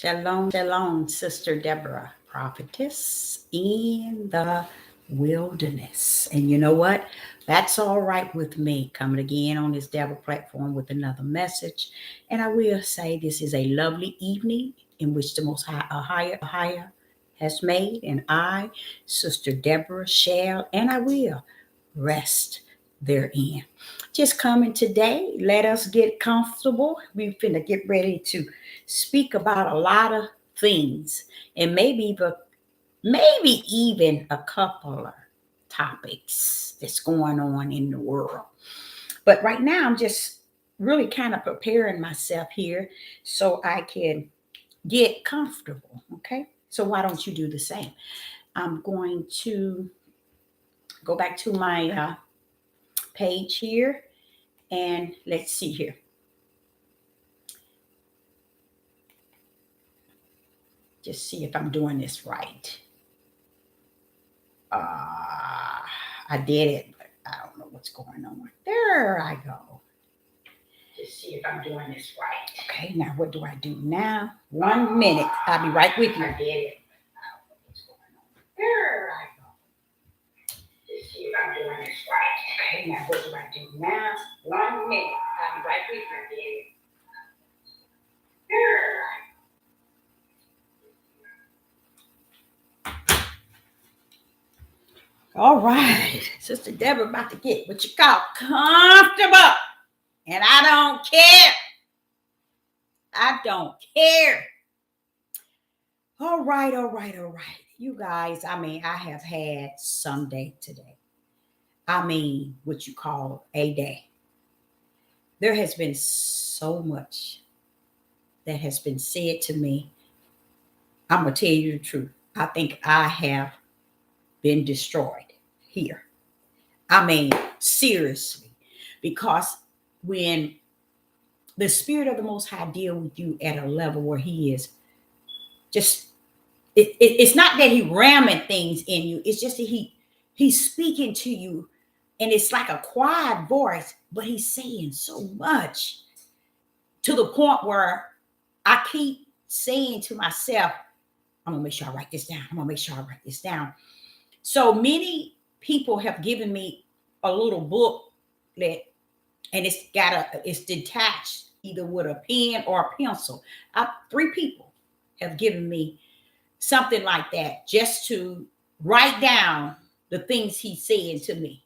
Shalom, shalom, Sister Deborah, prophetess in the wilderness. And you know what? That's all right with me. Coming again on this Deborah platform with another message. And I will say this is a lovely evening in which the Most High AHAYAH has made. And I, Sister Deborah, shall and I will rest therein. Just coming today, let us get comfortable. We finna get ready to speak about a lot of things and maybe even a couple of topics that's going on in the world. But right now I'm just really kind of preparing myself here so I can get comfortable. Okay. So why don't you do the same? I'm going to go back to my page here and let's see here. Just see if I'm doing this right. I did it, but I don't know what's going on. There I go. Just see if I'm doing this right. Okay, now what do I do now? 1 minute. I'll be right with you. I did it. I don't know what's going on. There I go. Just see if I'm doing this right. Okay, now what do I do now? 1 minute. I'll be right with you. I did it. There I go. All right, Sister Deborah about to get what you call comfortable. And I don't care. I don't care. All right. You guys, I have had some day today. What you call a day. There has been so much that has been said to me. I'm going to tell you the truth. I think I have been destroyed here. Seriously. Because when the Spirit of the Most High deal with you at a level where He is just, it's not that He ramming things in you. It's just that He's speaking to you, and it's like a quiet voice, but He's saying so much to the point where I keep saying to myself, I'm gonna make sure I write this down. So many people have given me a little booklet, and it's detached either with a pen or a pencil. 3 people have given me something like that just to write down the things He's saying to me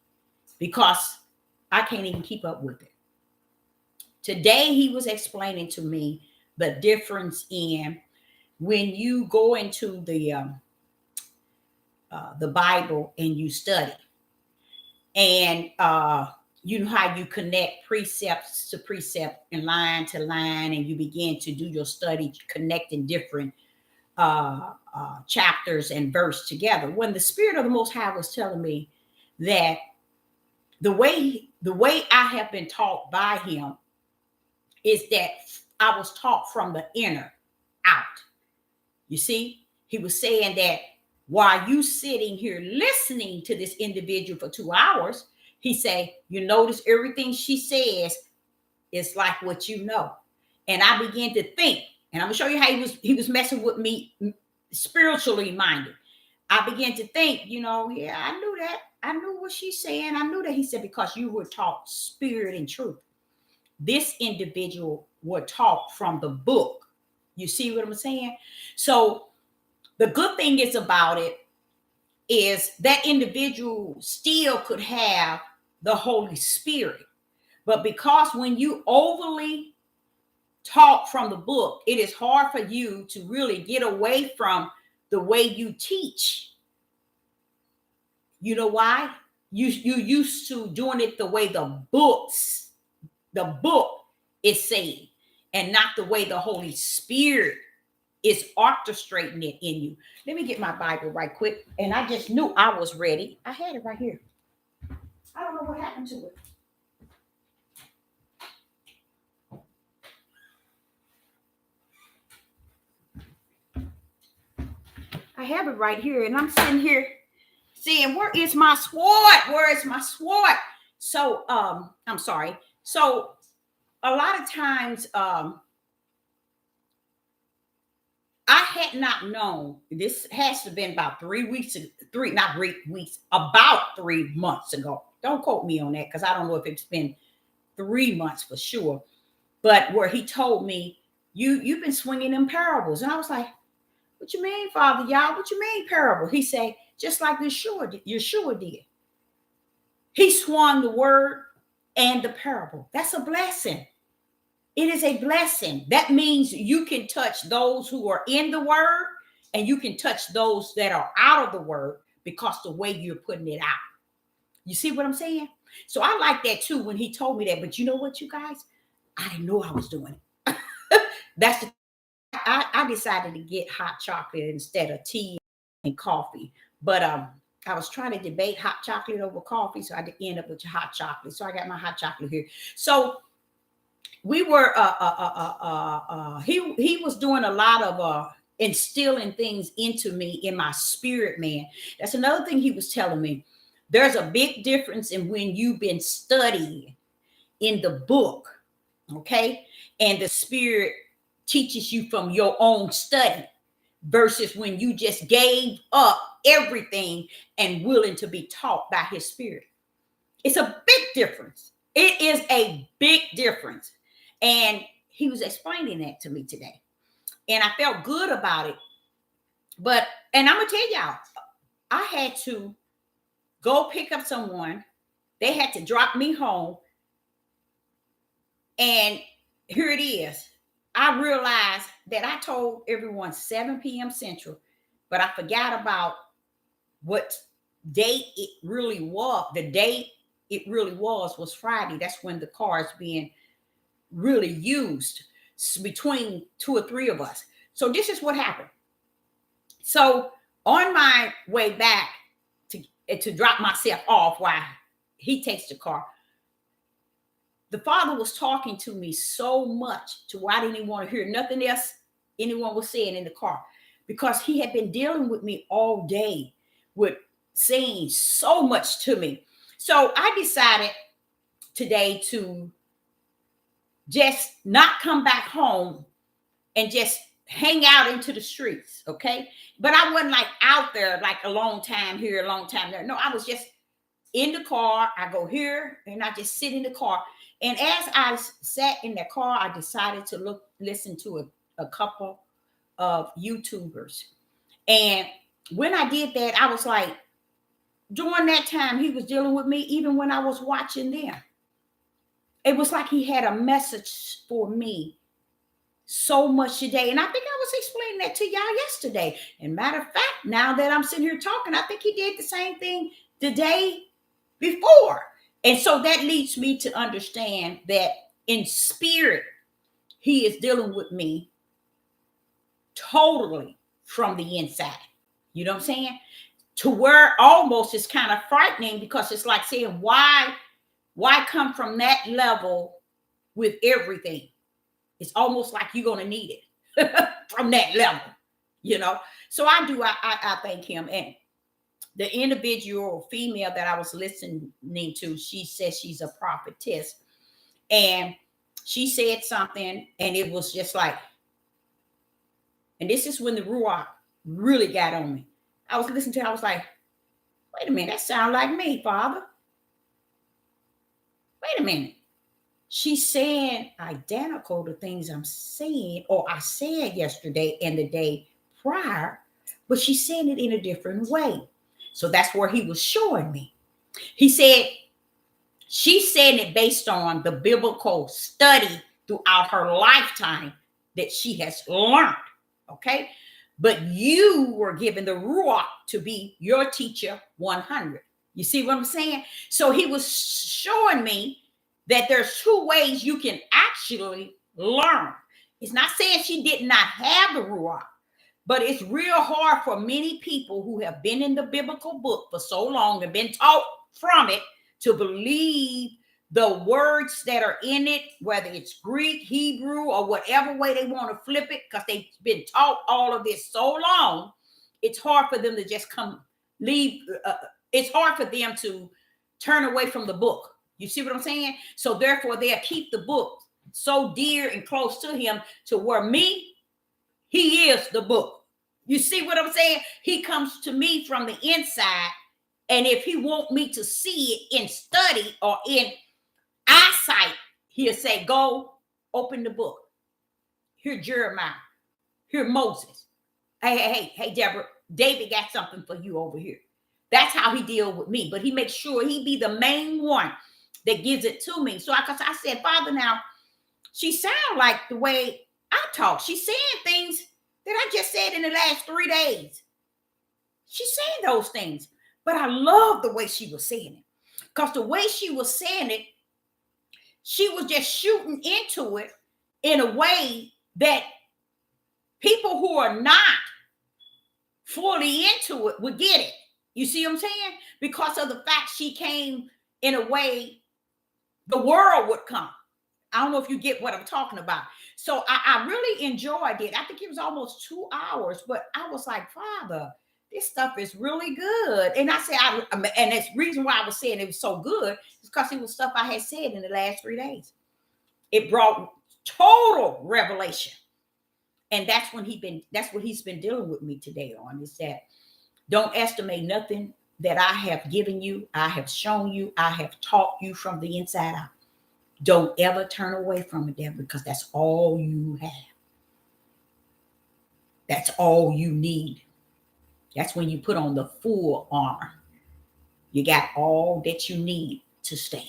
because I can't even keep up with it. Today He was explaining to me the difference in when you go into the Bible and you study, and you know how you connect precepts to precept and line to line, and you begin to do your study connecting different chapters and verse together. When the Spirit of the Most High was telling me that the way I have been taught by Him is that I was taught from the inner out. You see, He was saying that while you sitting here listening to this individual for 2 hours, He say, you notice everything she says is like what you know. And I began to think, and I'm gonna show you how he was messing with me spiritually minded. I began to think, yeah, I knew that. I knew what she's saying. I knew that. He said, because you were taught spirit and truth. This individual were taught from the book. You see what I'm saying? So the good thing is about it is that individual still could have the Holy Spirit. But because when you overly talk from the book, it is hard for you to really get away from the way you teach. You know why? You used to doing it the way the book is saying, and not the way the Holy Spirit is orchestrating it in you. Let me get my Bible right quick. And I just knew I was ready. I had it right here. I don't know what happened to it. I have it right here, and I'm sitting here saying, where is my sword? Where is my sword? So, I'm sorry. So a lot of times, I had not known, this has to have been about 3 weeks, not 3 weeks, about 3 months ago. Don't quote me on that because I don't know if it's been 3 months for sure. But where he told me, you've been swinging them parables. And I was like, what you mean, Father, y'all? What you mean parable? He said, just like Yeshua did. He swung the word and the parable. That's a blessing. It is a blessing. That means you can touch those who are in the word and you can touch those that are out of the word because the way you're putting it out. You see what I'm saying? So I like that too when he told me that. But you know what, you guys? I didn't know I was doing it. That's the I decided to get hot chocolate instead of tea and coffee. But I was trying to debate hot chocolate over coffee, so I had to end up with hot chocolate. So I got my hot chocolate here. So we were he was doing a lot of instilling things into me in my spirit, man. That's another thing he was telling me. There's a big difference in when you've been studying in the book, okay, and the spirit teaches you from your own study versus when you just gave up everything and willing to be taught by his spirit. It's a big difference. It is a big difference. And he was explaining that to me today. And I felt good about it. But, and I'm going to tell y'all, I had to go pick up someone. They had to drop me home. And here it is. I realized that I told everyone 7 p.m. Central, but I forgot about what date it really was. The date it really was Friday. That's when the car is being really used between 2 or 3 of us. So this is what happened. So on my way back to drop myself off while he takes the car, the Father was talking to me so much to where I didn't even want to hear nothing else anyone was saying in the car, because he had been dealing with me all day with saying so much to me. So I decided today to just not come back home and just hang out into the streets, okay? But I wasn't like out there like a long time here, a long time there. No, I was just in the car. I go here and I just sit in the car. And as I sat in the car, I decided to listen to a couple of YouTubers. And when I did that, I was like, during that time, he was dealing with me, even when I was watching them. It was like he had a message for me so much today. And I think I was explaining that to y'all yesterday. And matter of fact, now that I'm sitting here talking, I think he did the same thing the day before. And so that leads me to understand that in spirit, he is dealing with me totally from the inside. You know what I'm saying? To where almost it's kind of frightening, because it's like saying, why come from that level with everything? It's almost like you're going to need it from that level, you know? So I thank him. And the individual female that I was listening to, she says she's a prophetess. And she said something, and it was just like, and this is when the Ruach really got on me. I was listening to her, I was like, wait a minute, that sounds like me, Father. Wait a minute. She's saying identical to things I'm saying, or I said yesterday and the day prior, but she's saying it in a different way. So that's where he was showing me. He said, she's saying it based on the biblical study throughout her lifetime that she has learned. Okay. But you were given the Ruach to be your teacher 100. You see what I'm saying? So he was showing me that there's 2 ways you can actually learn. It's not saying she did not have the Ruach, but it's real hard for many people who have been in the biblical book for so long and been taught from it to believe the words that are in it, whether it's Greek, Hebrew, or whatever way they want to flip it, because they've been taught all of this so long. It's hard for them to just leave. It's hard for them to turn away from the book. You see what I'm saying? So therefore, they'll keep the book so dear and close to him, to where me, He is the book. You see what I'm saying? He comes to me from the inside. And if he want me to see it in study or in eyesight, he'll say, go open the book. Here, Jeremiah. Here, Moses. Hey, Deborah, David got something for you over here. That's how he deal with me. But he makes sure he be the main one that gives it to me. So I said, Father, now, she sound like the way I talk. She's saying things that I just said in the last 3 days. She's saying those things. But I love the way she was saying it. Because the way she was saying it, she was just shooting into it in a way that people who are not fully into it would get it. You see what I'm saying? Because of the fact she came in a way the world would come. I don't know if you get what I'm talking about. So I really enjoyed it. I think it was almost 2 hours, but I was like, Father, this stuff is really good. And I said, and that's the reason why I was saying it was so good is because it was stuff I had said in the last 3 days. It brought total revelation. And that's what he's been dealing with me today on, is that don't estimate nothing that I have given you, I have shown you, I have taught you from the inside out. Don't ever turn away from it, Deborah, because that's all you have. That's all you need. That's when you put on the full armor. You got all that you need to stand.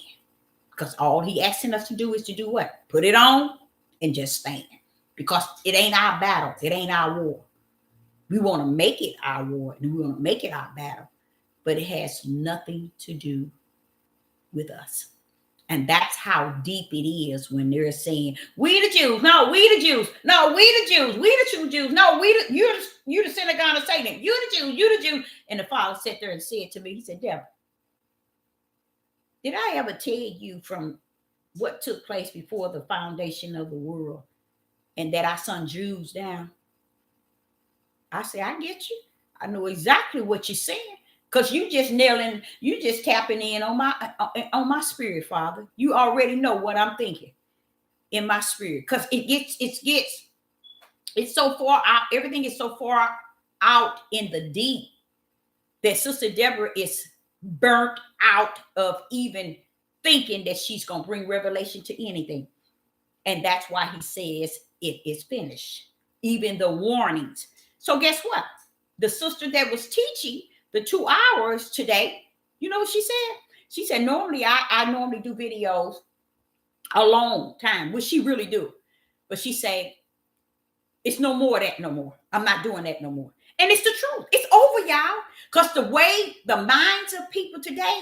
Because all he asking us to do is to do what? Put it on and just stand. Because it ain't our battle. It ain't our war. We want to make it our war and we want to make it our battle. But it has nothing to do with us. And that's how deep it is when they're saying, we the Jews. No, we the Jews. No, we the Jews. We the true Jews. No, you the synagogue of Satan. You the Jews. You the Jews. And the Father sat there and said to me, he said, Deborah, did I ever tell you from what took place before the foundation of the world and that I sent Jews down? I said, I get you. I know exactly what you're saying. Because you just tapping in on my spirit, Father. You already know what I'm thinking in my spirit. Because it's so far out, everything is so far out in the deep that Sister Deborah is burnt out of even thinking that she's gonna bring revelation to anything. And that's why he says it is finished. Even the warnings. So guess what? The sister that was teaching the 2 hours today, you know what she said? She said, normally I normally do videos a long time, which she really do. But she said, it's no more of that no more. I'm not doing that no more. And it's the truth. It's over, y'all. Because the way the minds of people today,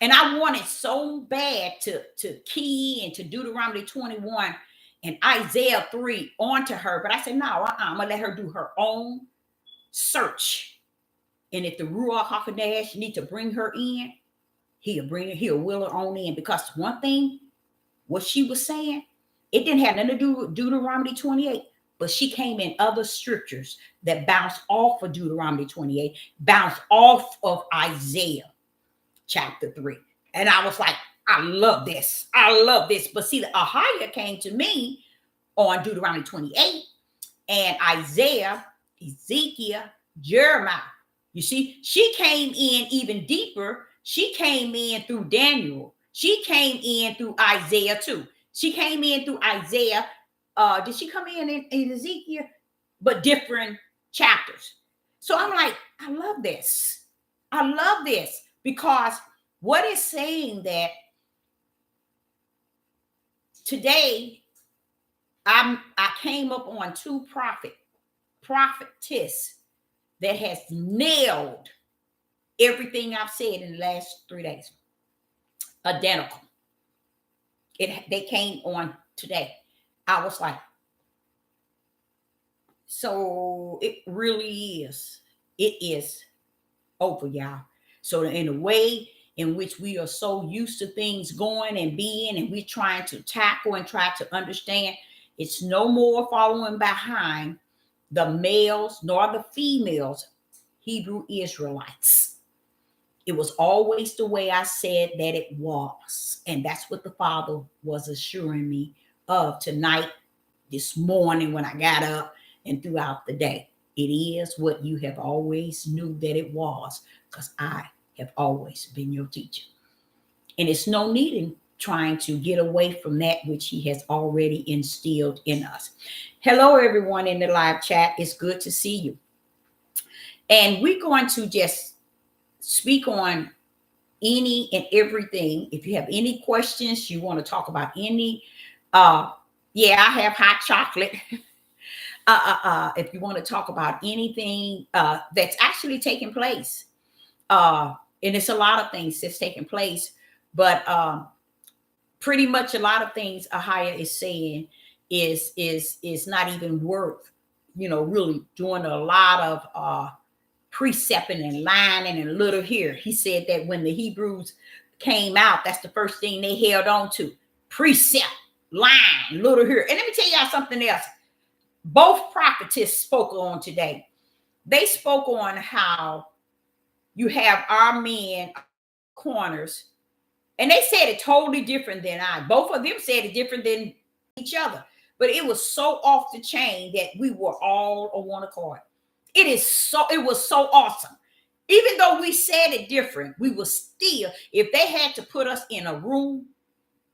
and I wanted so bad to key into Deuteronomy 21 and Isaiah 3 onto her. But I said, no, I'm going to let her do her own search. And if the Ruach HaKodesh need to bring her in, he'll will her on in. Because one thing, what she was saying, it didn't have nothing to do with Deuteronomy 28. But she came in other scriptures that bounced off of Deuteronomy 28, bounced off of Isaiah chapter 3. And I was like, I love this. I love this. But see, the AHAYAH came to me on Deuteronomy 28 and Isaiah, Ezekiel, Jeremiah. You see, she came in even deeper. She came in through Daniel. She came in through Isaiah too. She came in through Isaiah. Did she come in Ezekiel? But different chapters. So I'm like, I love this. I love this because what is saying that today I came up on two prophetess that has nailed everything I've said in the last 3 days. Identical. They came on today. I was like, so it really is. It is over, y'all. So in a way in which we are so used to things going and being, and we're trying to tackle and try to understand, it's no more following behind the males nor the females, Hebrew Israelites. It was always the way I said that it was. And that's what the Father was assuring me of tonight, this morning when I got up, and throughout the day. It is what you have always knew that it was, because I have always been your teacher. And it's no need in trying to get away from that which he has already instilled in us. Hello, everyone in the live chat. It's good to see you. And we're going to just speak on any and everything. If you have any questions, you want to talk about any, yeah, I have hot chocolate. If you want to talk about anything that's actually taking place, and it's a lot of things that's taking place, but pretty much a lot of things AHAYAH is saying is not even worth, really doing a lot of precepting and lining and little here. He said that when the Hebrews came out, that's the first thing they held on to: precept, line, little here. And let me tell y'all something else. Both prophetess spoke on today. They spoke on how you have our men corners, and they said it totally different than I. Both of them said it different than each other, but it was so off the chain that we were all on one accord. It was so awesome. Even though we said it different, we were still, if they had to put us in a room,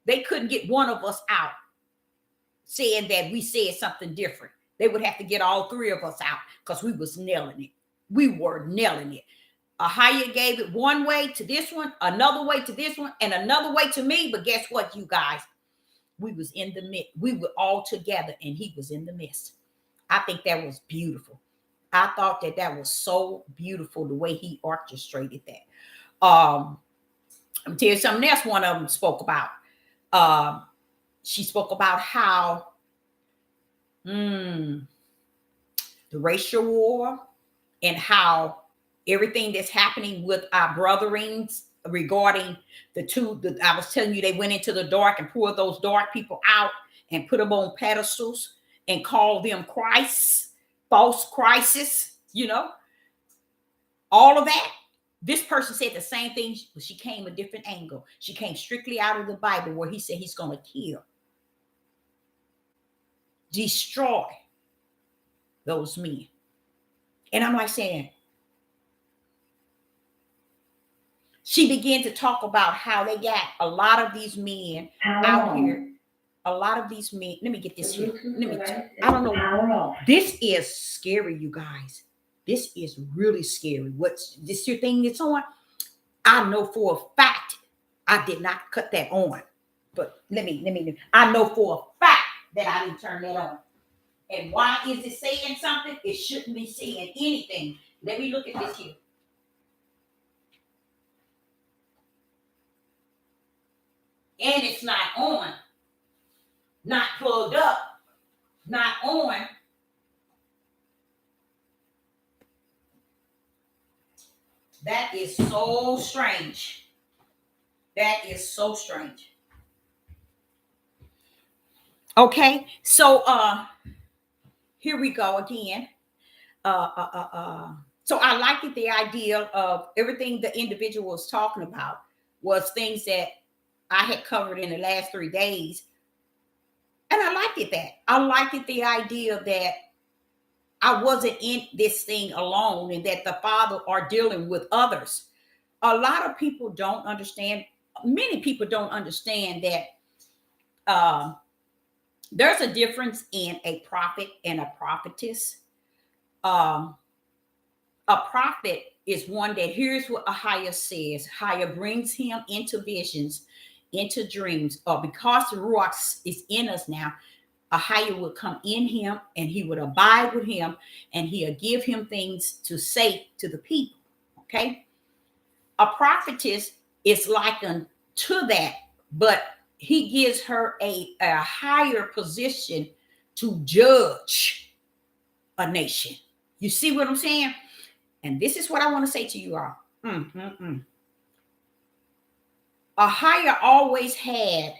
they couldn't get one of us out saying that we said something different. They would have to get all three of us out, because we was nailing it. We were nailing it. AHAYAH gave it one way to this one, another way to this one, and another way to me. But guess what, you guys? We was in the midst. We were all together, and he was in the midst. I think that was beautiful. I thought that was so beautiful, the way he orchestrated that. I'm gonna tell you something else. One of them spoke about. She spoke about how the racial war, and how everything that's happening with our brotherings regarding I was telling you, they went into the dark and pulled those dark people out and put them on pedestals and called them Christ, false crisis, all of that. This person said the same thing, but she came a different angle. She came strictly out of the Bible, where he said he's going to kill, destroy those men. And I'm like saying, she began to talk about how they got a lot of these men out here. A lot of these men, let me get this here. I don't know. This is scary, you guys. This is really scary. What's this your thing that's on? I know for a fact I did not cut that on. But let me. I know for a fact that I didn't turn that on. And why is it saying something? It shouldn't be saying anything. Let me look at this here. And it's not on. Not plugged up. Not on. That is so strange. That is so strange. Okay, so here we go again. So I liked it, the idea of everything the individual was talking about was things that I had covered in the last 3 days. And I liked it that. I liked it, the idea that I wasn't in this thing alone, and that the Father are dealing with others. A lot of people don't understand. Many people don't understand that there's a difference in a prophet and a prophetess. A prophet is one that hears what AHAYAH says. AHAYAH brings him into visions, into dreams. Because the Ruach is in us now, AHAYAH would come in him, and he would abide with him, and he'll give him things to say to the people. Okay? A prophetess is likened to that, but he gives her a higher position to judge a nation. You see what I'm saying? And this is what I want to say to you all. AHAYAH always had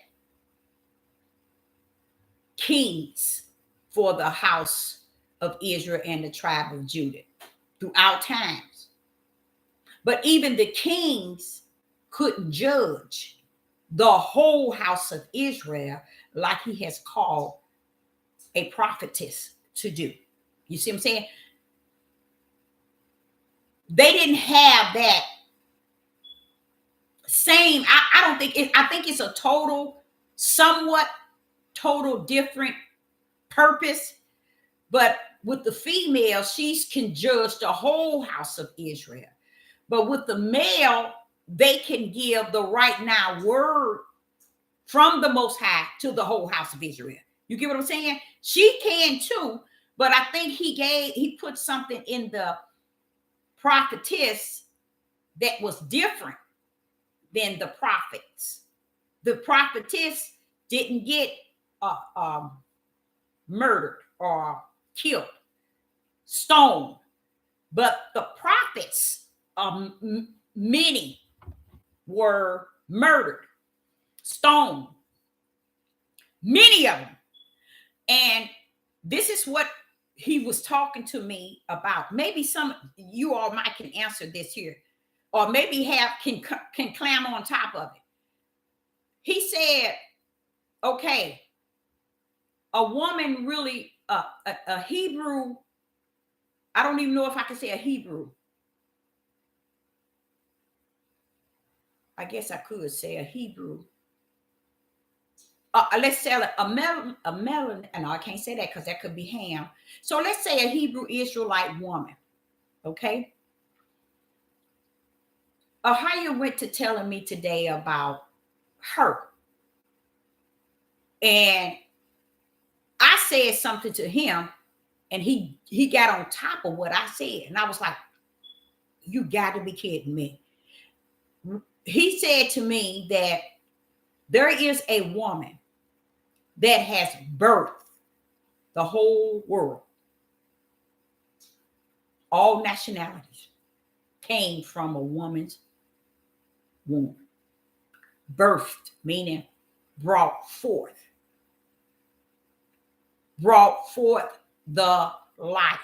kings for the house of Israel and the tribe of Judah throughout times. But even the kings couldn't judge the whole house of Israel like he has called a prophetess to do. You see what I'm saying? They didn't have that same, I don't think it, I think it's a somewhat total different purpose. But with the female, she can judge the whole house of Israel. But with the male, they can give the right now word from the Most High to the whole house of Israel. You get what I'm saying? She can too, but I think he put something in the prophetess that was different than the prophets. The prophetess didn't get murdered or killed, stoned, but the prophets, many were murdered, stoned, many of them. And this is what he was talking to me about. Maybe some you all might can answer this here, or maybe can climb on top of it. He said, okay, a woman really, a Hebrew, I don't even know if I can say a Hebrew. I guess I could say a Hebrew. Let's say a melon, and I can't say that because that could be Ham. So let's say a Hebrew Israelite woman, okay? AHAYAH went to telling me today about her. And I said something to him, and he got on top of what I said. And I was like, you got to be kidding me. He said to me that there is a woman that has birthed the whole world. All nationalities came from a woman's womb. Birthed, meaning brought forth the life.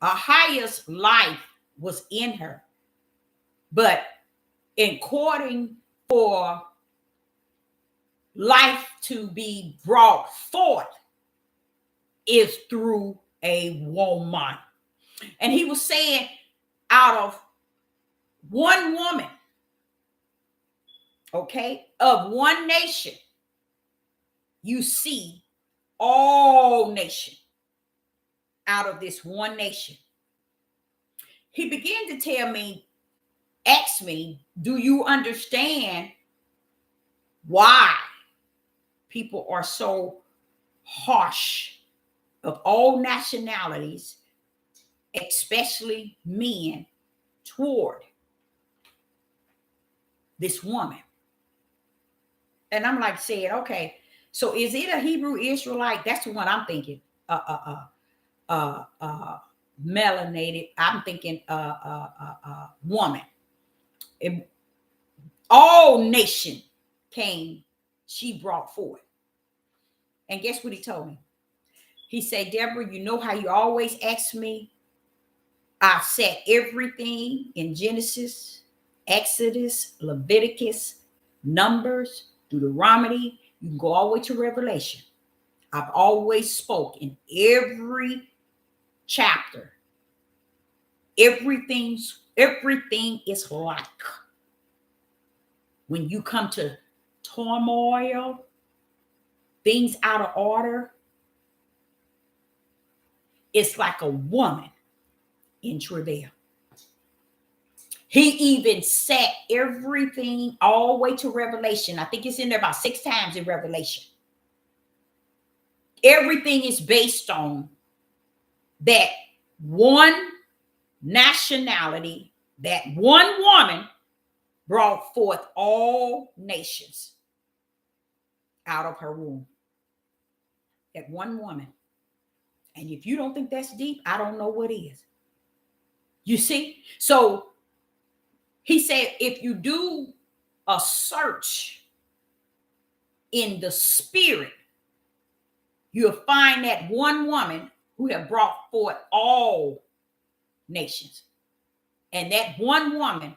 AHAYAH's life was in her, but according for life to be brought forth is through a woman. And he was saying, out of one woman, okay, of one nation, you see all nation out of this one nation. He began to tell me, ask me, do you understand why people are so harsh of all nationalities, especially men, toward this woman? And I'm like saying, okay, so is it a Hebrew Israelite? That's the one I'm thinking. Melanated. I'm thinking woman. All nation came, she brought forth. And guess what he told me? He said, Deborah, you know how you always ask me? I said everything in Genesis, Exodus, Leviticus, Numbers, Deuteronomy. You can go all the way to Revelation. I've always spoke in every chapter. Everything is like. When you come to turmoil, things out of order, it's like a woman in travail. He even set everything all the way to Revelation. I think it's in there about 6 times in Revelation. Everything is based on that one nationality, that one woman brought forth all nations out of her womb. That one woman. And if you don't think that's deep, I don't know what is. You see? So he said, if you do a search in the spirit, you'll find that one woman who have brought forth all nations. And that one woman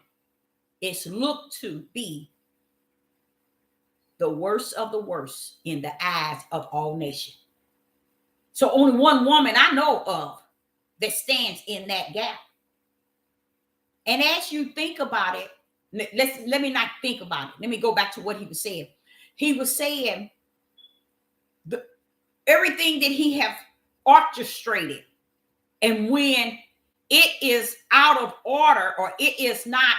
is looked to be the worst of the worst in the eyes of all nations. So only one woman I know of that stands in that gap. And as you think about it, let me not think about it. Let me go back to what he was saying. He was saying everything that he have orchestrated, and when it is out of order or it is not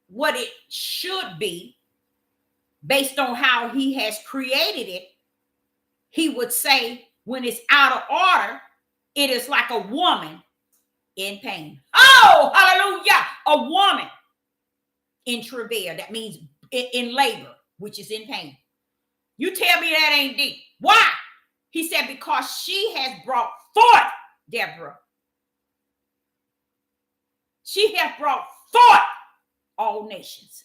what it should be based on how he has created it, he would say when it's out of order, it is like a woman in pain. Oh, hallelujah. A woman in travail. That means in labor, which is in pain. You tell me that ain't deep. Why? He said, because she has brought forth, Deborah. She has brought forth all nations.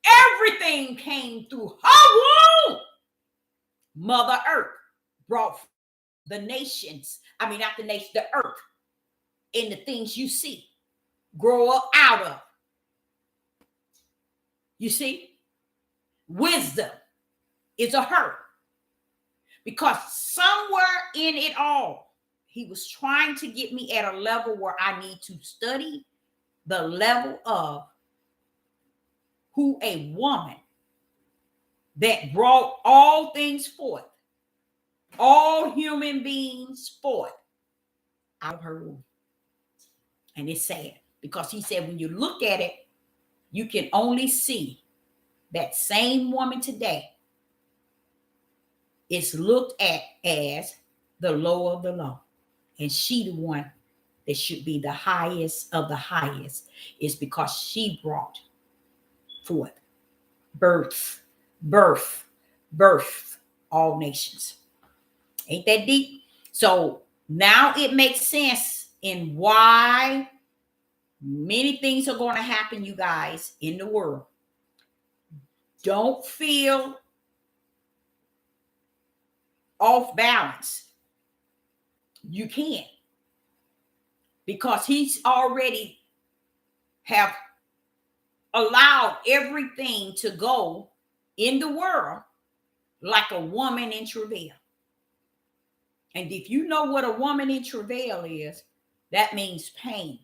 Everything came through her womb. Mother Earth brought the nations. I mean, not the nation, the earth, and the things you see grow up out of. You see, wisdom is a her. Because somewhere in it all, he was trying to get me at a level where I need to study the level of who a woman that brought all things forth, all human beings forth out of her womb. And it's sad because he said when you look at it, you can only see that same woman today is looked at as the low of the low. And she the one that should be the highest of the highest is because she brought forth birth, all nations. Ain't that deep? So now it makes sense in why many things are going to happen, you guys, in the world. Don't feel off balance. You can't. Because he's already have allowed everything to go in the world like a woman in travail. And if you know what a woman in travail is, that means pain.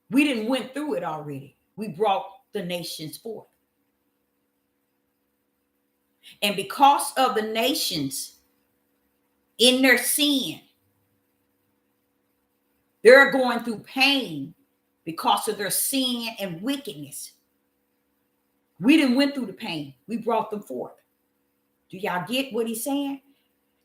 We didn't went through it already. We brought the nations forth. And because of the nations in their sin, they're going through pain because of their sin and wickedness. We didn't went through the pain. We brought them forth. Do y'all get what he's saying?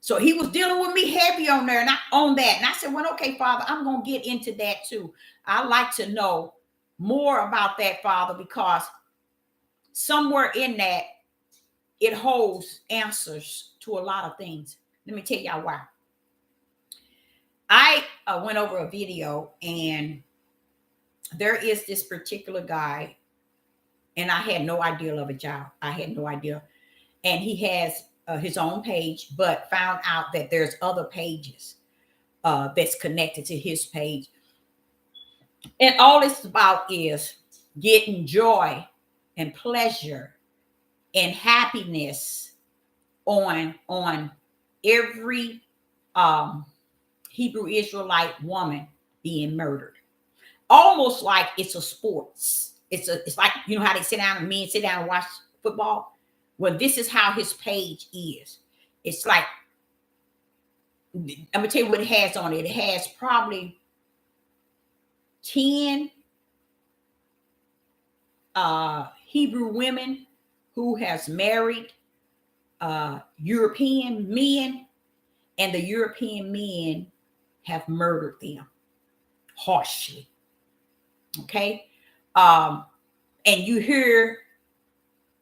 So he was dealing with me heavy on there, not on that. And I said, well, okay, Father, I'm going to get into that too. I like to know more about that, Father, because somewhere in that, it holds answers to a lot of things. Let me tell y'all why. I went over a video, and there is this particular guy, and I had no idea of it, y'all. I had no idea. And he has his own page, but found out that there's other pages that's connected to his page. And all it's about is getting joy and pleasure and happiness on every Hebrew Israelite woman being murdered. Almost like it's a sports. It's like, you know how they sit down and men sit down and watch football? Well, this is how his page is. It's like, I'm gonna tell you what it has on it. It has probably 10 Hebrew women who has married European men, and the European men have murdered them harshly. Okay. And you hear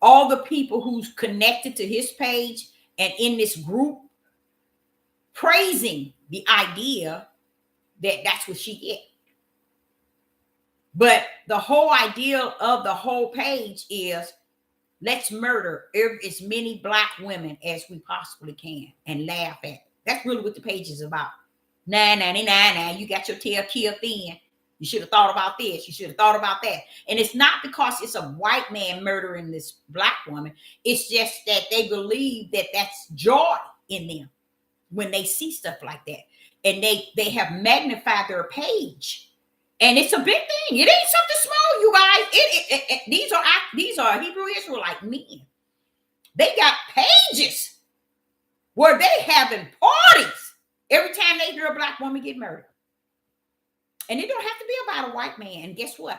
all the people who's connected to his page and in this group praising the idea that that's what she did. But the whole idea of the whole page is let's murder as many black women as we possibly can and laugh at it. That's really what the page is about. Nah, you got your tail killed thin. You should have thought about this. You should have thought about that. And it's not because it's a white man murdering this black woman. It's just that they believe that that's joy in them when they see stuff like that. And they have magnified their page. And it's a big thing. It ain't something small, you guys. These are Hebrew Israelite men. They got pages where they having parties every time they hear a black woman get murdered. And it don't have to be about a white man. And guess what?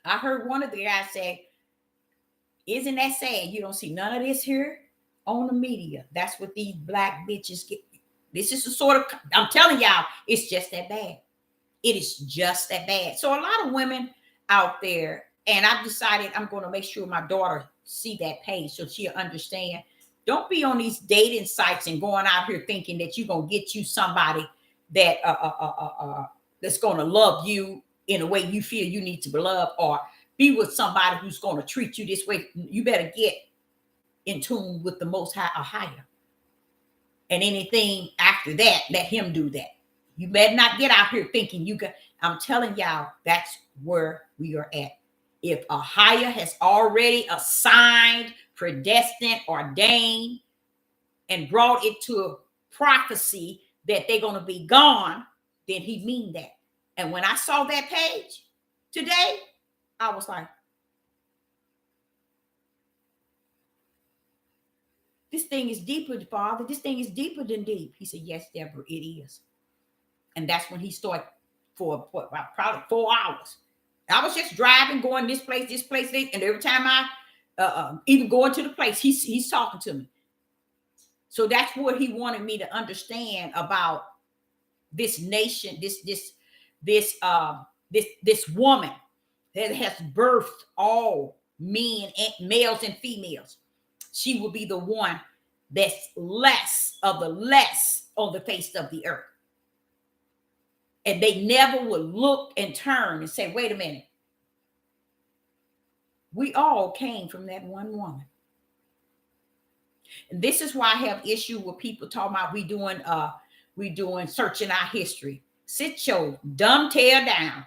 I heard one of the guys say, isn't that sad? You don't see none of this here on the media. That's what these black bitches get. This is the sort of, I'm telling y'all, it's just that bad. It is just that bad. So a lot of women out there, and I've decided I'm going to make sure my daughter see that page so she'll understand. Don't be on these dating sites and going out here thinking that you're going to get you somebody that that's going to love you in a way you feel you need to be loved, or be with somebody who's going to treat you this way. You better get in tune with the Most High, AHAYAH. And anything after that, let him do that. You better not get out here thinking you got. I'm telling y'all, that's where we are at. If AHAYAH has already assigned, predestined, ordained, and brought it to a prophecy that they're going to be gone, then he mean that. And when I saw that page today, I was like, this thing is deeper, Father. This thing is deeper than deep. He said, yes, Deborah, it is. And that's when he started for probably 4 hours. I was just driving, going this place, and every time I even going to the place, he's talking to me. So that's what he wanted me to understand about this nation, this woman that has birthed all men, and males and females. She will be the one that's less of the less on the face of the earth. And they never would look and turn and say, wait a minute. We all came from that one woman. And this is why I have issue with people talking about we doing searching our history. Sit your dumb tail down.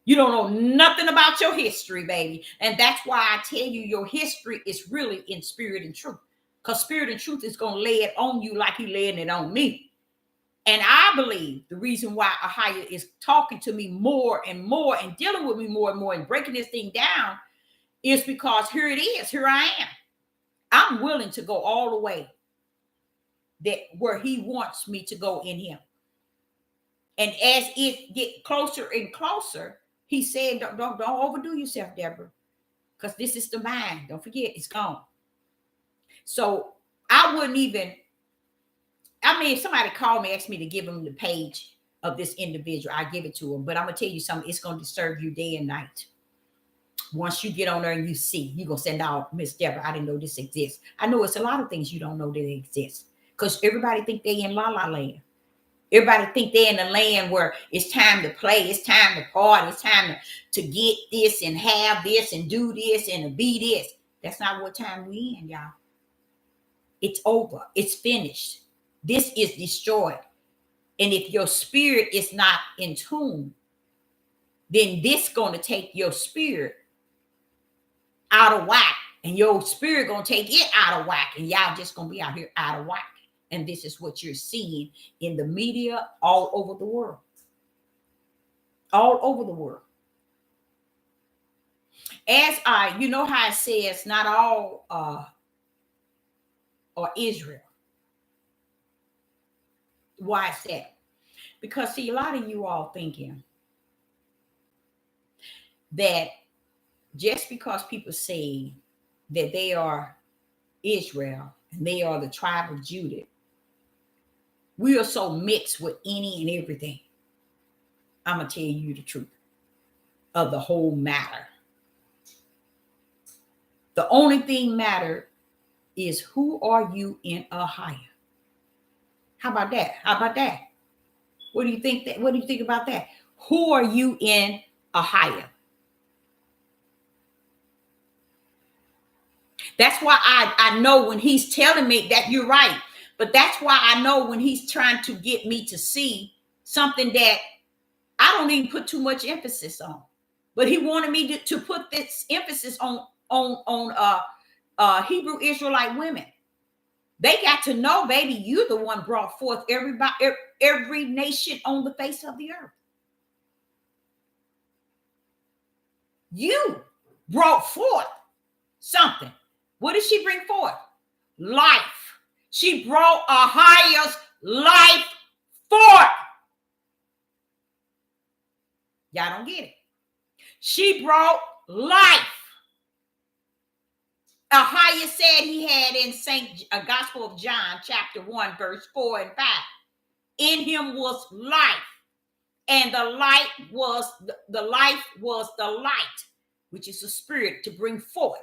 You don't know nothing about your history, baby. And that's why I tell you your history is really in spirit and truth. Because spirit and truth is going to lay it on you like he laying it on me. And I believe the reason why AHAYAH is talking to me more and more and dealing with me more and more and breaking this thing down is because here it is. Here I am. I'm willing to go all the way that where he wants me to go in him. And as it get closer and closer, he said, don't overdo yourself, Deborah, because this is the mind. Don't forget, it's gone. So I wouldn't even, if somebody called me, asked me to give them the page of this individual, I give it to them. But I'm going to tell you something, it's going to disturb you day and night. Once you get on there and you see, you're going to say, no, Miss Deborah, I didn't know this exists. I know it's a lot of things you don't know that exist. Because everybody think they in La La Land. Everybody think they're in a land where it's time to play, it's time to party, it's time to get this and have this and do this and be this. That's not what time we in, y'all. It's over. It's finished. This is destroyed. And if your spirit is not in tune, then this going to take your spirit out of whack. And your spirit going to take it out of whack. And y'all just going to be out here out of whack. And this is what you're seeing in the media all over the world. All over the world. You know how it says not all are Israel. Why is that? Because see, a lot of you all thinking that just because people say that they are Israel and they are the tribe of Judah, we are so mixed with any and everything. I'm going to tell you the truth of the whole matter. The only thing matter is who are you in AHAYAH? How about that? How about that? What do you think about that? Who are you in AHAYAH? That's why I know when he's telling me that you're right. But that's why I know when he's trying to get me to see something that I don't even put too much emphasis on. But he wanted me to put this emphasis on Hebrew Israelite women. They got to know, baby, you're the one brought forth every nation on the face of the earth. You brought forth something. What did she bring forth? Life. She brought AHAYAH's life forth. Y'all don't get it. She brought life. AHAYAH said he had in Gospel of John, chapter 1, verse 4 and 5. In him was life, and the life was the light, which is the spirit to bring forth.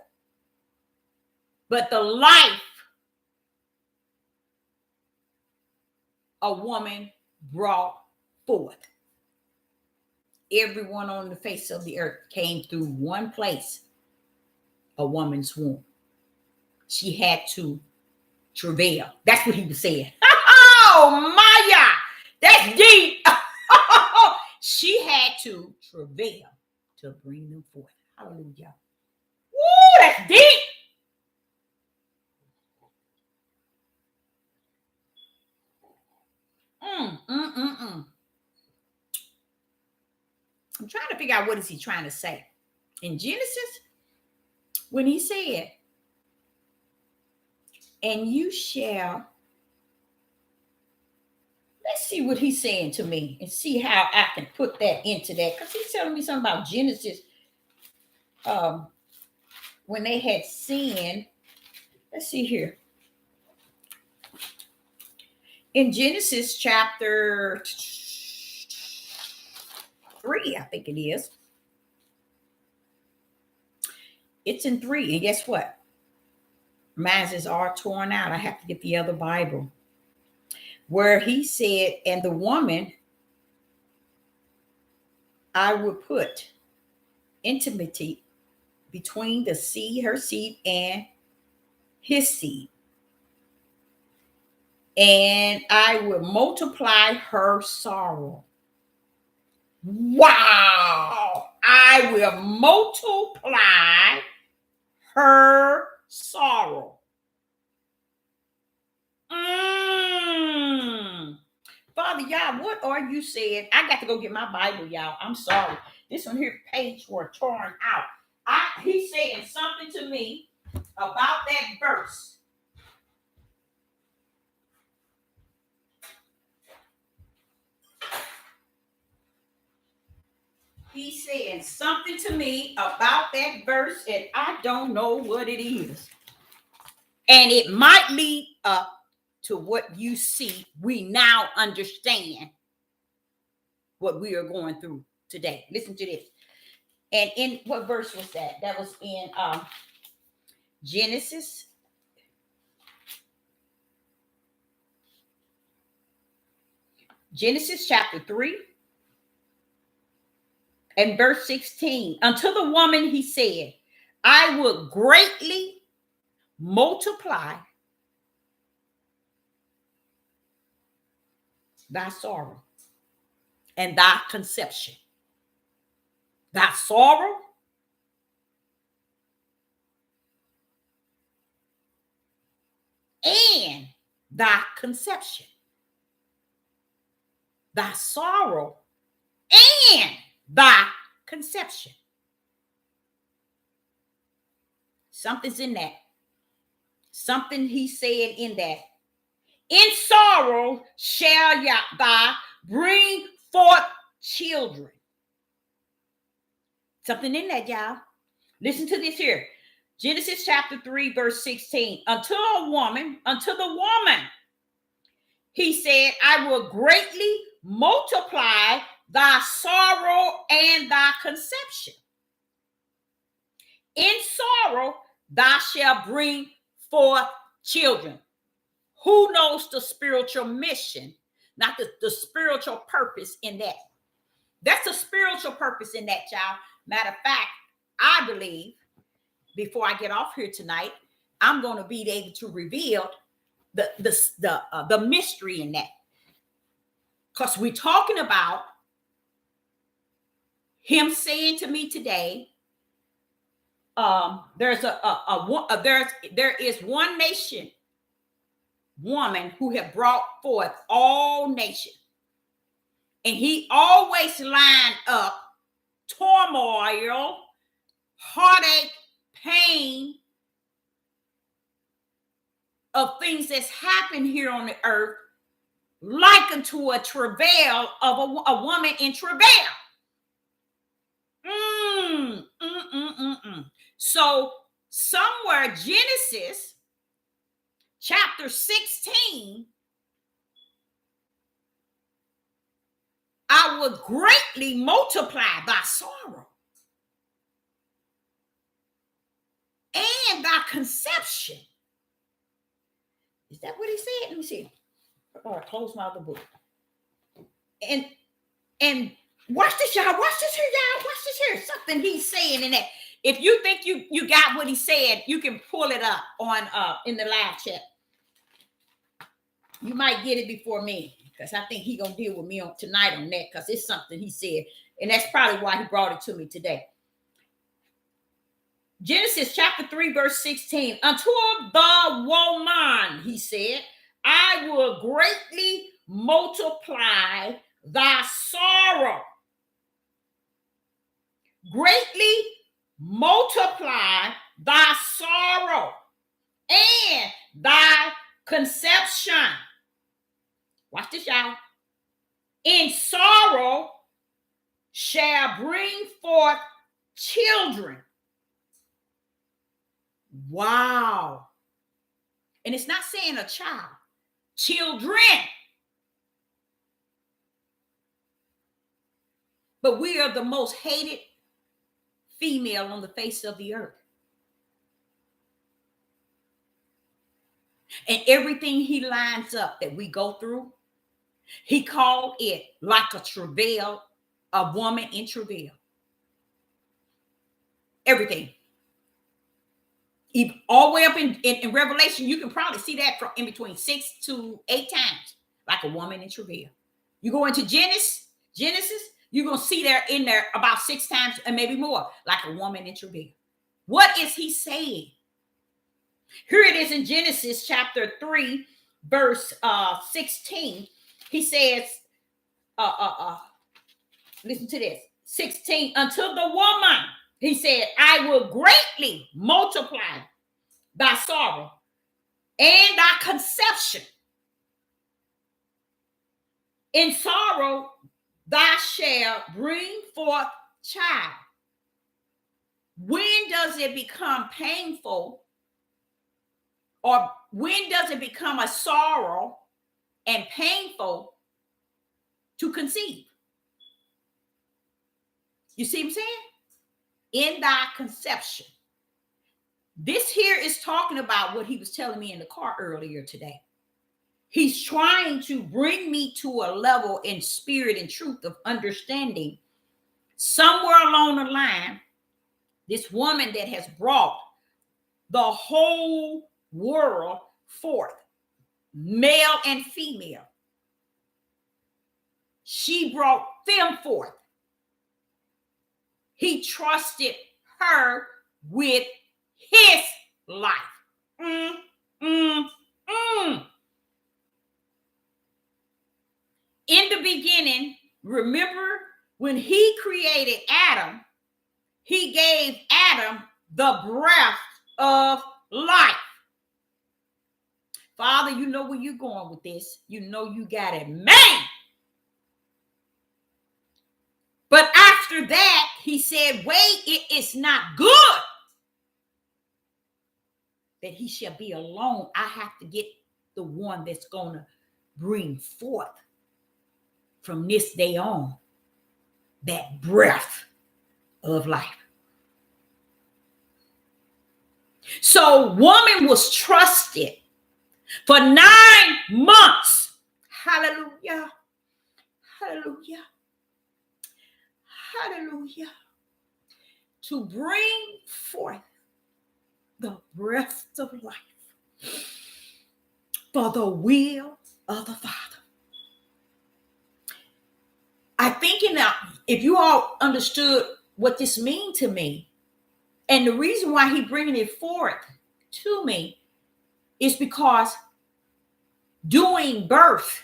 But the life a woman brought forth. Everyone on the face of the earth came through one place, a woman's womb. She had to travail. That's what he was saying. Oh, Maya, that's deep. She had to travail to bring them forth. Hallelujah. Woo, that's deep. I'm trying to figure out what is he trying to say. In Genesis, when he said, and you shall, let's see what he's saying to me and see how I can put that into that. Because he's telling me something about Genesis when they had sinned. Let's see here. In Genesis chapter 3, I think it is. It's in 3. And guess what? Mine is all torn out. I have to get the other Bible. Where he said, and the woman, I would put intimacy between the seed, her seed, and his seed. And I will multiply her sorrow. Wow! I will multiply her sorrow. Father, y'all, what are you saying? I got to go get my Bible, y'all. I'm sorry. This one here, page were torn out. He's saying something to me about that verse. He's saying something to me about that verse, and I don't know what it is. And it might lead up to what you see. We now understand what we are going through today. Listen to this. And in what verse was that? That was in Genesis. Genesis chapter 3 and verse 16. Unto the woman he said, I will greatly multiply thy sorrow and thy conception. Thy sorrow and thy conception. Thy sorrow and thy conception. Something's in that. Something he said in that. In sorrow shall thou bring forth children. Something in that, y'all. Listen to this here. Genesis chapter 3, verse 16. Unto the woman, he said, I will greatly multiply thy sorrow and thy conception. In sorrow thou shalt bring forth children. Who knows the spiritual mission, not the spiritual purpose in that? That's a spiritual purpose in that, child. Matter of fact, I believe, before I get off here tonight, I'm going to be able to reveal the mystery in that. Because we're talking about him saying to me today, there is one nation woman who have brought forth all nations, and he always lined up turmoil, heartache, pain of things that's happened here on the earth, likened to a travail of a woman in travail. So somewhere Genesis chapter 16, I will greatly multiply thy sorrow and thy conception. Is that what he said? Let me see. Oh, I closed my other book. And watch this, y'all. Watch this here, y'all. Watch this here. Something he's saying in that. If you think you got what he said, you can pull it up on in the live chat. You might get it before me, because I think he's gonna deal with me on tonight on that, because it's something he said, and that's probably why he brought it to me today. Genesis chapter 3, verse 16. Unto the woman, he said, I will greatly multiply thy sorrow. Greatly multiply thy sorrow and thy conception. Watch this, y'all. In sorrow shall bring forth children. Wow. And it's not saying a child, children. But we are the most hated female on the face of the earth. And everything he lines up that we go through, he called it like a travail, a woman in travail. Everything. All the way up in Revelation, you can probably see that from in between 6 to 8 times, like a woman in travail. You go into Genesis, you're going to see there in there about 6 times and maybe more, like a woman in travail. What is he saying? Here it is in Genesis chapter 3, verse 16. He says, listen to this, 16, unto the woman, he said, I will greatly multiply thy sorrow and thy conception. In sorrow thou shalt bring forth child. When does it become painful, or when does it become a sorrow and painful to conceive? You see what I'm saying? In thy conception. This here is talking about what he was telling me in the car earlier today. He's trying to bring me to a level in spirit and truth of understanding. Somewhere along the line, this woman that has brought the whole world forth, male and female, she brought them forth. He trusted her with his life. In the beginning, remember when he created Adam, he gave Adam the breath of life. Father, you know where you're going with this. You know you got it, man. But after that, he said, wait, it is not good that he shall be alone. I have to get the one that's going to bring forth from this day on that breath of life. So woman was trusted for 9 months. Hallelujah. Hallelujah. Hallelujah. To bring forth the breath of life for the will of the Father. I think in if you all understood what this means to me, and the reason why he bringing it forward to me is because during birth,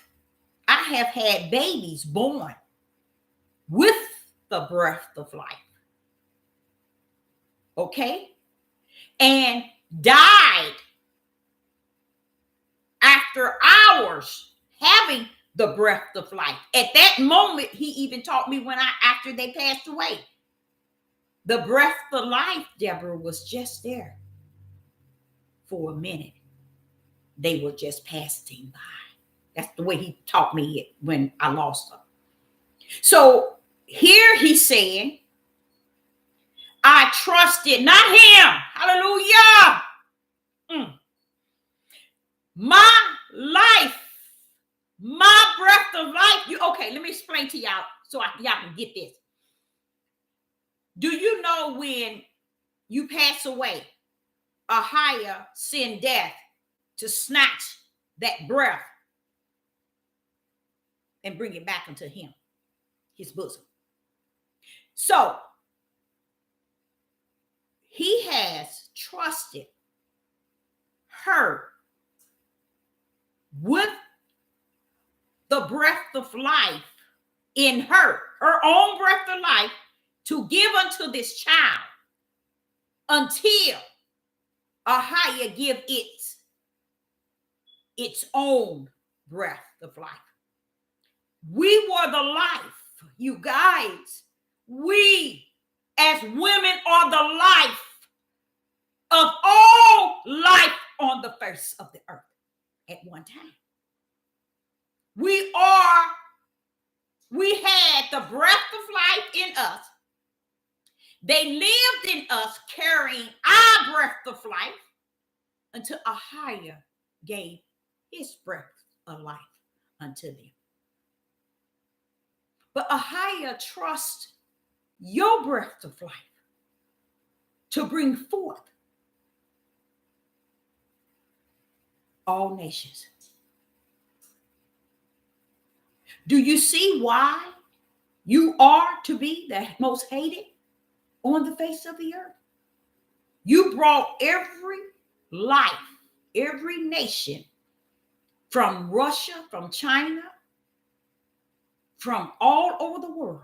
I have had babies born with the breath of life. Okay? And died after hours having the breath of life. At that moment, he even taught me after they passed away. The breath of life, Deborah, was just there for a minute. They were just passing by. That's the way he taught me it when I lost them. So here he's saying, I trusted not him. Hallelujah. My life, my breath of life. Okay, let me explain to y'all so y'all can get this. Do you know when you pass away, AHAYAH send death to snatch that breath and bring it back into him, his bosom? So he has trusted her with the breath of life in her own breath of life, to give unto this child until AHAYAH give its own breath of life. We were the life, you guys. We as women are the life of all life on the face of the earth at one time. We had the breath of life in us. They lived in us carrying our breath of life until AHAYAH gave his breath of life unto them. But AHAYAH trusts your breath of life to bring forth all nations. Do you see why you are to be the most hated on the face of the earth? You brought every life, every nation, from Russia, from China, from all over the world.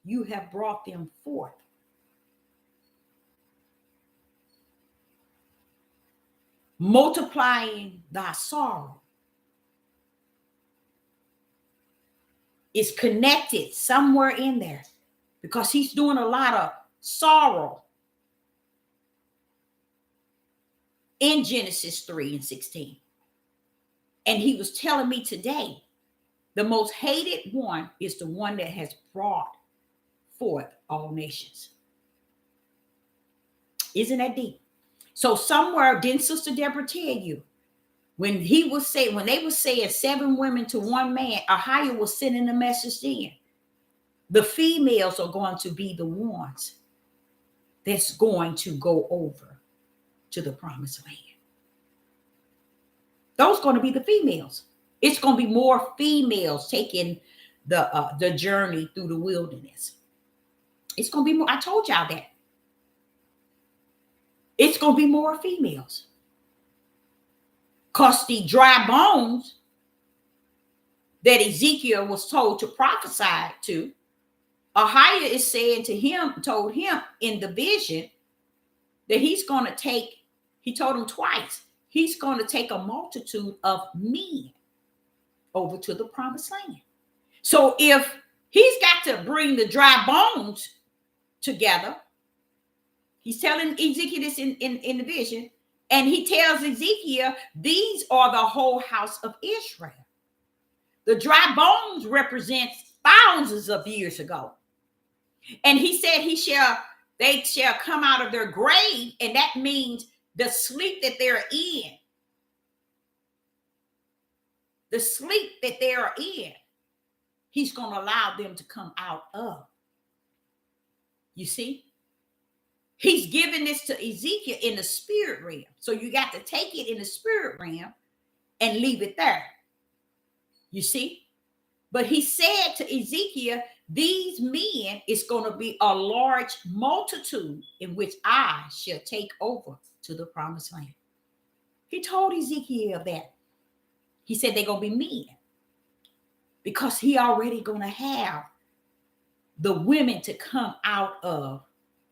You have brought them forth. Multiplying thy sorrow is connected somewhere in there, because he's doing a lot of sorrow in Genesis 3:16. And he was telling me today, the most hated one is the one that has brought forth all nations. Isn't that deep? So somewhere, didn't Sister Deborah tell you, when they were saying 7 women to 1 man, AHAYAH was sending a message then. The females are going to be the ones that's going to go over to the promised land. Those are going to be the females. It's going to be more females taking the journey through the wilderness. It's going to be more. I told y'all that. It's going to be more females. Because the dry bones that Ezekiel was told to prophesy to, AHAYAH is saying to him, told him in the vision that he's going to take, he told him twice, he's going to take a multitude of men over to the promised land. So if he's got to bring the dry bones together, he's telling Ezekiel this in the vision, and he tells Ezekiel, these are the whole house of Israel. The dry bones represents thousands of years ago. And he said they shall come out of their grave, and that means the sleep that they're in. The sleep that they are in, he's going to allow them to come out of. You see? He's giving this to Ezekiel in the spirit realm. So you got to take it in the spirit realm and leave it there. You see? But he said to Ezekiel, these men is going to be a large multitude in which I shall take over to the promised land. He told Ezekiel that. He said they're going to be men because he already going to have the women to come out of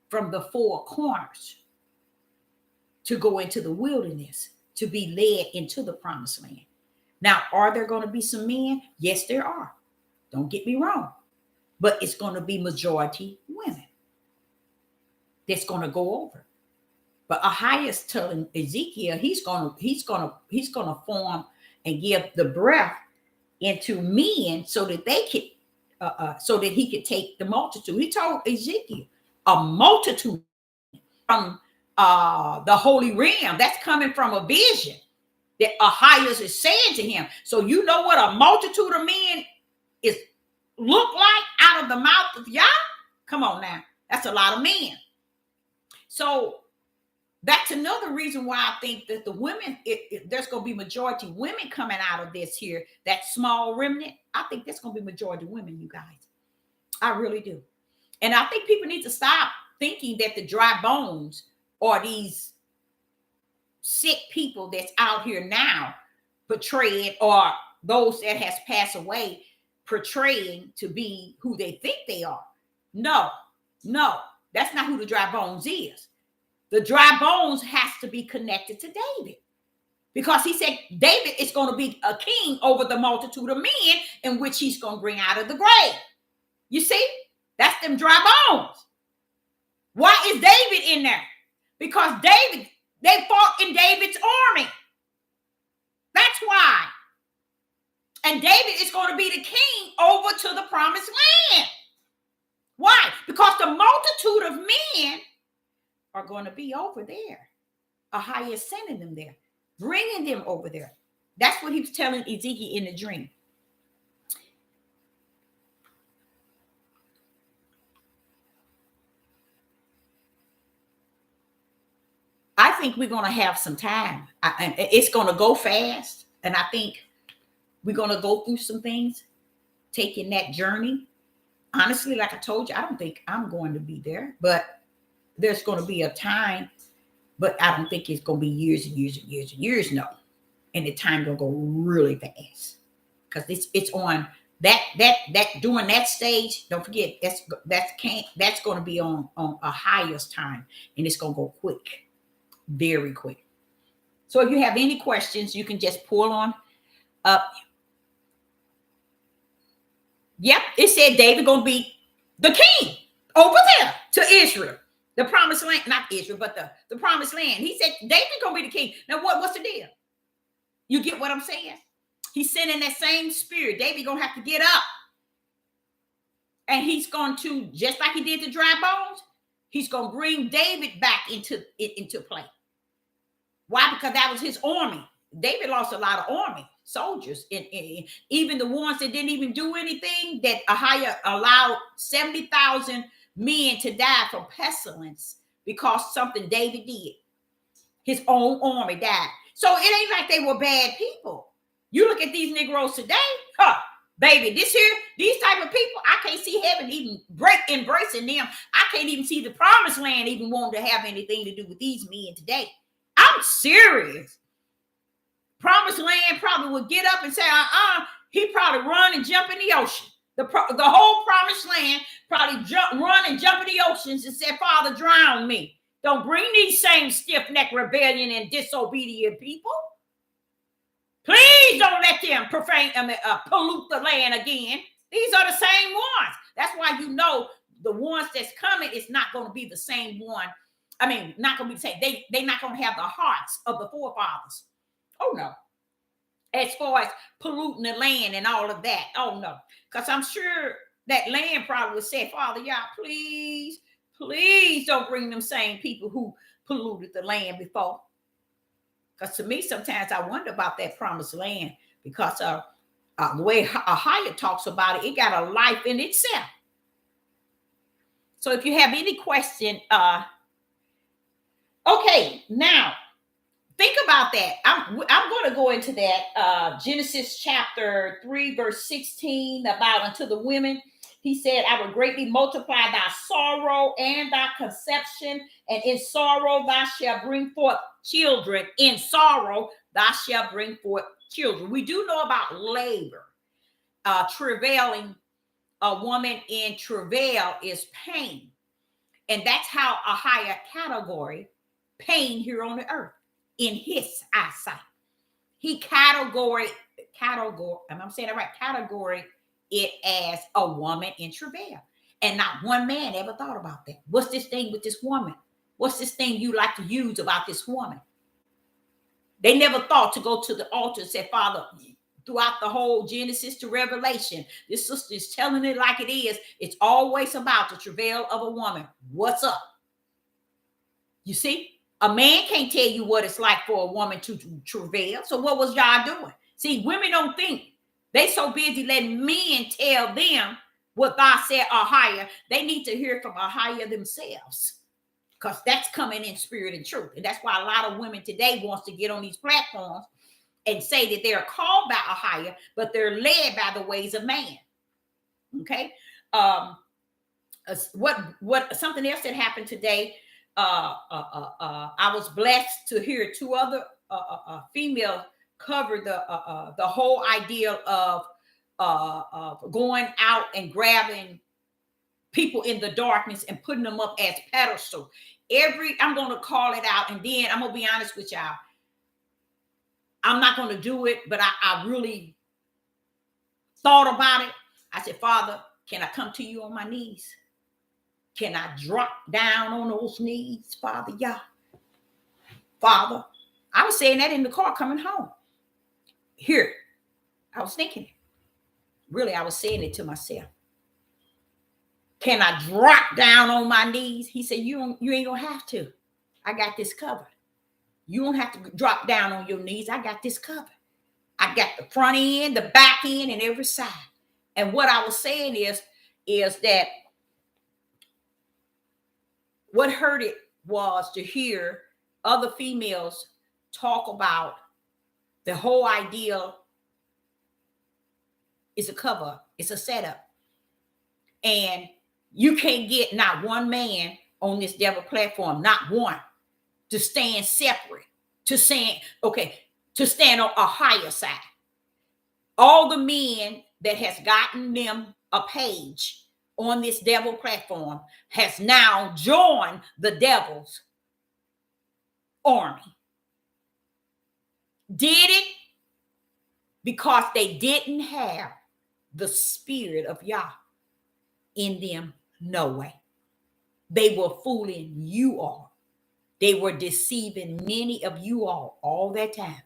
from the four corners to go into the wilderness to be led into the promised land. Now, are there going to be some men? Yes, there are. Don't get me wrong. But it's going to be majority women that's going to go over. But AHAYAH is telling Ezekiel he's going to form and give the breath into men so that they could so that he could take the multitude. He told Ezekiel a multitude from the holy realm. That's coming from a vision that AHAYAH is saying to him. So you know what a multitude of men is look like out of the mouth of Yah? Come on now. That's a lot of men. So that's another reason why I think that the women, there's going to be majority women coming out of this here, that small remnant. I think that's going to be majority women, you guys. I really do. And I think people need to stop thinking that the dry bones or these sick people that's out here now portrayed, or those that has passed away portraying to be who they think they are. No, that's not who the dry bones is. The dry bones has to be connected to David, because he said David is going to be a king over the multitude of men in which he's going to bring out of the grave. You see, that's them dry bones. Why is David in there? Because they fought in David's army. That's why. And David is going to be the king over to the promised land. Why? Because the multitude of men are going to be over there. AHAYAH is sending them there, bringing them over there. That's what he was telling Ezekiel in the dream. I think we're going to have some time. It's going to go fast. And I think we're going to go through some things, taking that journey. Honestly, like I told you, I don't think I'm going to be there, but there's going to be a time, but I don't think it's going to be years and years and years and years. No. And the time going to go really fast, because it's on that during that stage. Don't forget, that's going to be on AHAYAH's time, and it's going to go quick, very quick. So if you have any questions, you can just pull on up. Yep, it said David going to be the king over there to Israel, the promised land, not Israel, but the promised land. He said David going to be the king. Now what's the deal? You get what I'm saying? He's sending that same spirit. David going to have to get up, and he's going to, just like he did the dry bones, he's going to bring David back into play. Why? Because that was his army. David lost a lot of army soldiers, and even the ones that didn't even do anything, that AHAYAH allowed 70,000 men to die from pestilence because something David did. His own army died. So it ain't like they were bad people. You look at these Negroes today, baby, these type of people, I can't see heaven even embracing them. I can't even see the promised land even wanting to have anything to do with these men today. I'm serious. Promised land probably would get up and say, he probably run and jump in the ocean. The whole promised land probably run and jump in the oceans and say, Father, drown me. Don't bring these same stiff-necked rebellion and disobedient people. Please don't let them pollute the land again. These are the same ones. That's why you know the ones that's coming is not going to be the same one. I mean, not going to be the same. They're not going to have the hearts of the forefathers. Oh, no. As far as polluting the land and all of that. Oh, no. Because I'm sure that land probably would say, Father, y'all, please don't bring them same people who polluted the land before. Because to me, sometimes I wonder about that promised land, because the way AHAYAH talks about it, it got a life in itself. So if you have any question, okay, now, Think about that. I'm going to go into that. Genesis chapter 3, verse 16, about unto the women. He said, I will greatly multiply thy sorrow and thy conception, and in sorrow thou shalt bring forth children. In sorrow thou shalt bring forth children. We do know about labor. Travailing, a woman in travail is pain. And that's how a higher category pain here on the earth in his eyesight. He category, and I'm saying it right, category it as a woman in travail. And not one man ever thought about that. What's this thing with this woman? What's this thing you like to use about this woman? They never thought to go to the altar and say, Father, throughout the whole Genesis to Revelation, this sister is telling it like it is. It's always about the travail of a woman. What's up? You see? A man can't tell you what it's like for a woman to travail. So what was y'all doing? See, women don't think. They so busy letting men tell them what God said AHAYAH. They need to hear from AHAYAH themselves, because that's coming in spirit and truth. And that's why a lot of women today wants to get on these platforms and say that they're called by AHAYAH, but they're led by the ways of man. Okay. What something else that happened today. I was blessed to hear two other females cover the whole idea of going out and grabbing people in the darkness and putting them up as pedestals. I'm going to call it out, and then I'm going to be honest with y'all. I'm not going to do it, but I really thought about it. I said, Father, can I come to you on my knees? Can I drop down on those knees, Father? Yeah. Father, I was saying that in the car coming home. Here, I was thinking it. Really, I was saying it to myself. Can I drop down on my knees? He said, you ain't going to have to. I got this covered. You don't have to drop down on your knees. I got this covered. I got the front end, the back end, and every side. And what I was saying is that what hurt it was to hear other females talk about the whole idea is a cover, it's a setup. And you can't get not one man on this devil platform, not one, to stand separate, to stand on a higher side. All the men that has gotten them a page on this devil platform has now joined the devil's army. Did it because they didn't have the spirit of Yah in them? No way. They were fooling you all. They were deceiving many of you all that time.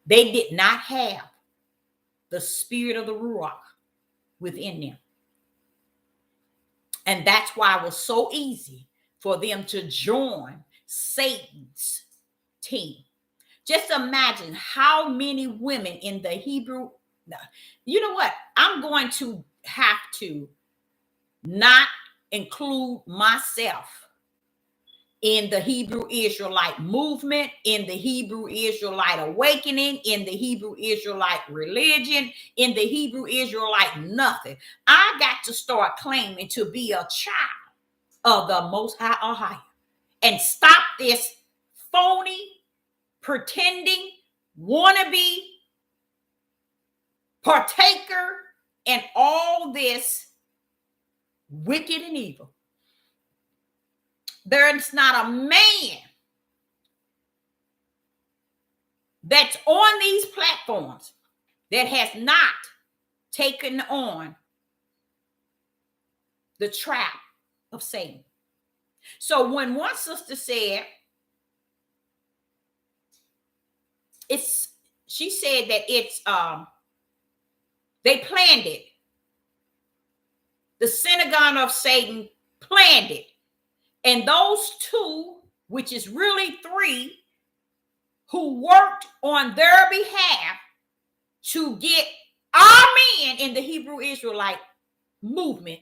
They did not have the spirit of the Ruach within them. And that's why it was so easy for them to join Satan's team. Just imagine how many women in the Hebrew. You know what? I'm going to have to not include myself in the Hebrew Israelite movement, in the Hebrew Israelite awakening, in the Hebrew Israelite religion, in the Hebrew Israelite nothing. I got to start claiming to be a child of the Most High AHAYAH and stop this phony, pretending, wannabe, partaker, and all this wicked and evil. There's not a man that's on these platforms that has not taken on the trap of Satan. So when one sister said, she said that it's they planned it. The synagogue of Satan planned it. And those two, which is really three, who worked on their behalf to get our men in the Hebrew Israelite movement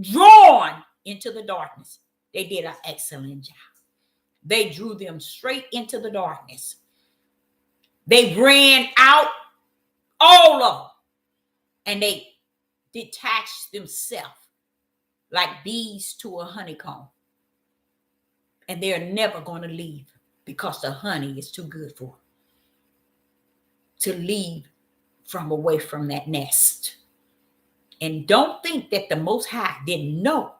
drawn into the darkness. They did an excellent job. They drew them straight into the darkness. They ran out, all of them, and they detached themselves like bees to a honeycomb. And they're never going to leave because the honey is too good for them to leave from away from that nest. And don't think that the Most High didn't know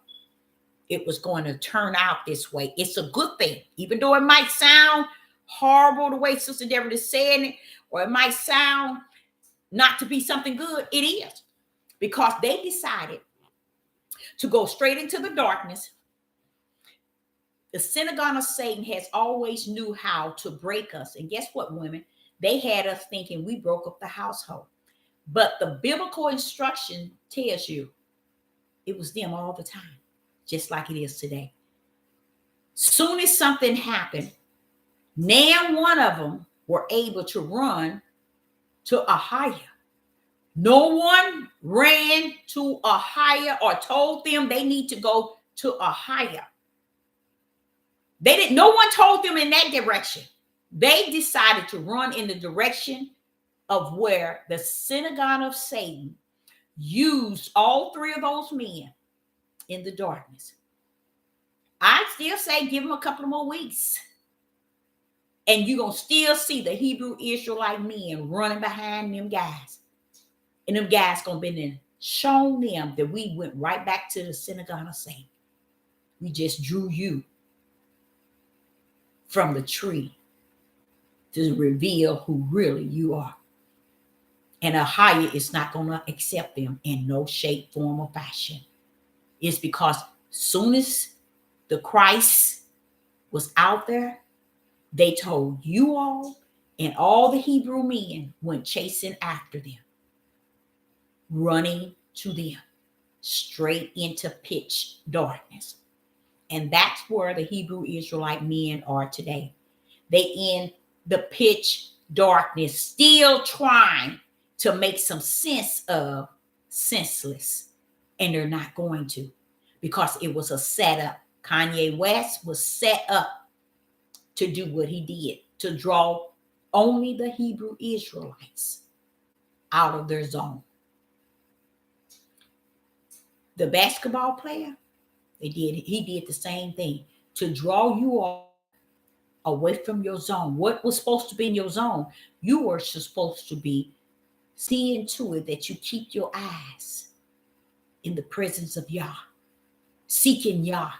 it was going to turn out this way. It's a good thing, even though it might sound horrible the way Sister Deborah is saying it, or it might sound not to be something good. It is, because they decided to go straight into the darkness. The synagogue of Satan has always knew how to break us. And guess what, women? They had us thinking we broke up the household. But the biblical instruction tells you it was them all the time, just like it is today. Soon as something happened, now one of them were able to run to AHAYAH. No one ran to AHAYAH or told them they need to go to AHAYAH. No one told them in that direction. They decided to run in the direction of where the synagogue of Satan used all three of those men in the darkness. I still say give them a couple of more weeks, and you're going to still see the Hebrew Israelite men running behind them guys. And them guys going to be then shown them that we went right back to the synagogue of Satan. We just drew you from the tree to reveal who really you are. And AHAYAH is not going to accept them in no shape, form, or fashion. It's because soon as the Christ was out there, they told you all, and all the Hebrew men went chasing after them, running to them straight into pitch darkness. And that's where the Hebrew Israelite men are today. They in the pitch darkness, still trying to make some sense of senseless. And they're not going to, because it was a setup. Kanye West was set up to do what he did, to draw only the Hebrew Israelites out of their zone. The basketball player, he did the same thing, to draw you all away from your zone. What was supposed to be in your zone, you were supposed to be seeing to it that you keep your eyes in the presence of Yah, seeking Yah.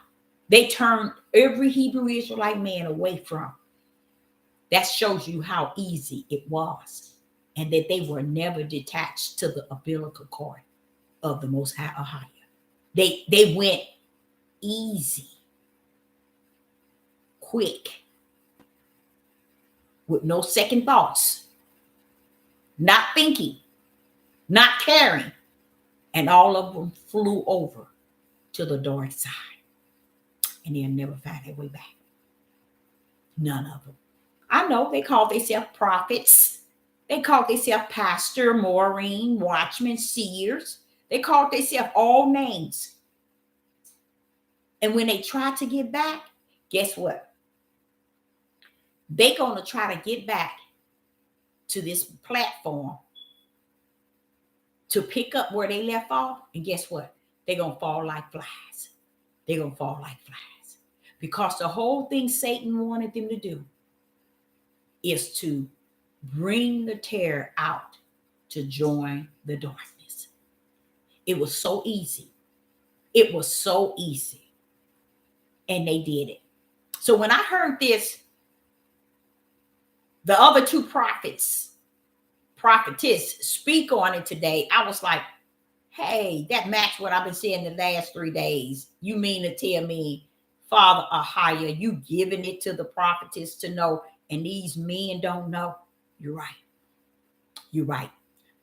They turned every Hebrew Israelite man away from. That shows you how easy it was, and that they were never detached to the umbilical cord of the Most High AHAYAH. They went easy, quick, with no second thoughts, not thinking, not caring, and all of them flew over to the dark side, and they'll never find their way back. None of them. I know they call themselves prophets. They call themselves pastor, Maureen, watchmen, seers. They call themselves all names. And when they try to get back, guess what? They're going to try to get back to this platform to pick up where they left off. And guess what? They're going to fall like flies. They're going to fall like flies. Because the whole thing Satan wanted them to do is to bring the terror out to join the darkness. It was so easy. It was so easy. And they did it. So when I heard this, the other two prophetess speak on it today, I was like, hey, that matched what I've been saying the last 3 days. You mean to tell me, Father AHAYAH, you giving it to the prophetess to know, and these men don't know? You're right. You're right.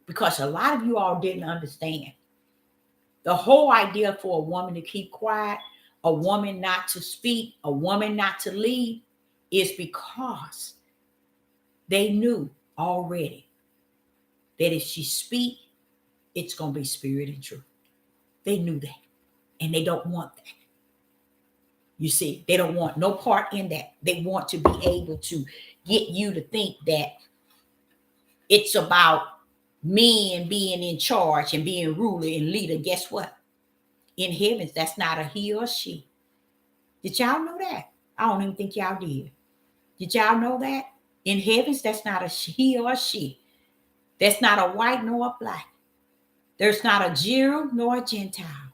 Because a lot of you all didn't understand. The whole idea for a woman to keep quiet, a woman not to speak, a woman not to lead, is because they knew already that if she speak, it's going to be spirit and truth. They knew that. And they don't want that. You see, they don't want no part in that. They want to be able to get you to think that it's about men being in charge and being ruler and leader. Guess what? In heavens, that's not a he or she. Did y'all know that? I don't even think y'all did. Did y'all know that? In heavens, that's not a he or she. That's not a white nor a black. There's not a Jew nor a Gentile.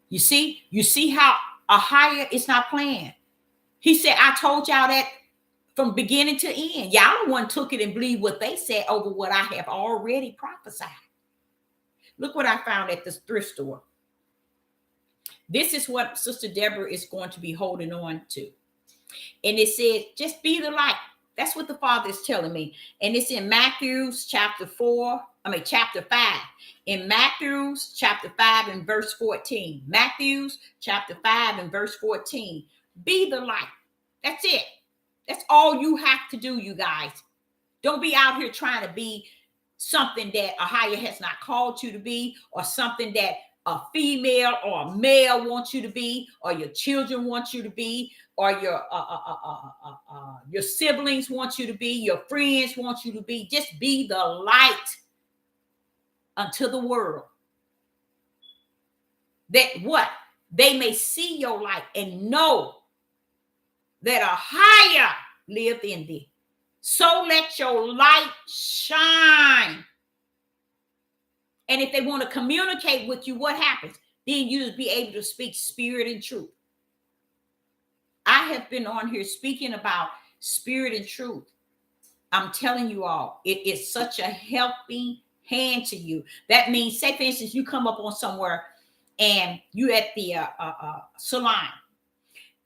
You see how AHAYAH is not playing. He said, I told y'all that from beginning to end. Y'all the one took it and believed what they said over what I have already prophesied. Look what I found at this thrift store. This is what Sister Deborah is going to be holding on to. And it said, just be the light. That's what the Father is telling me. And it's in Matthew's chapter 5. In Matthew's chapter 5 and verse 14. Matthew's chapter 5 and verse 14. Be the light. That's it. That's all you have to do, you guys. Don't be out here trying to be something that AHAYAH has not called you to be, or something that a female or a male wants you to be, or your children want you to be, or your siblings want you to be, your friends want you to be. Just be the light unto the world. That what? They may see your light and know that AHAYAH lived in thee. So let your light shine. And if they want to communicate with you, what happens? Then you just be able to speak spirit and truth. I have been on here speaking about spirit and truth. I'm telling you all, it is such a helping hand to you. That means, say for instance, you come up on somewhere and you at the salon,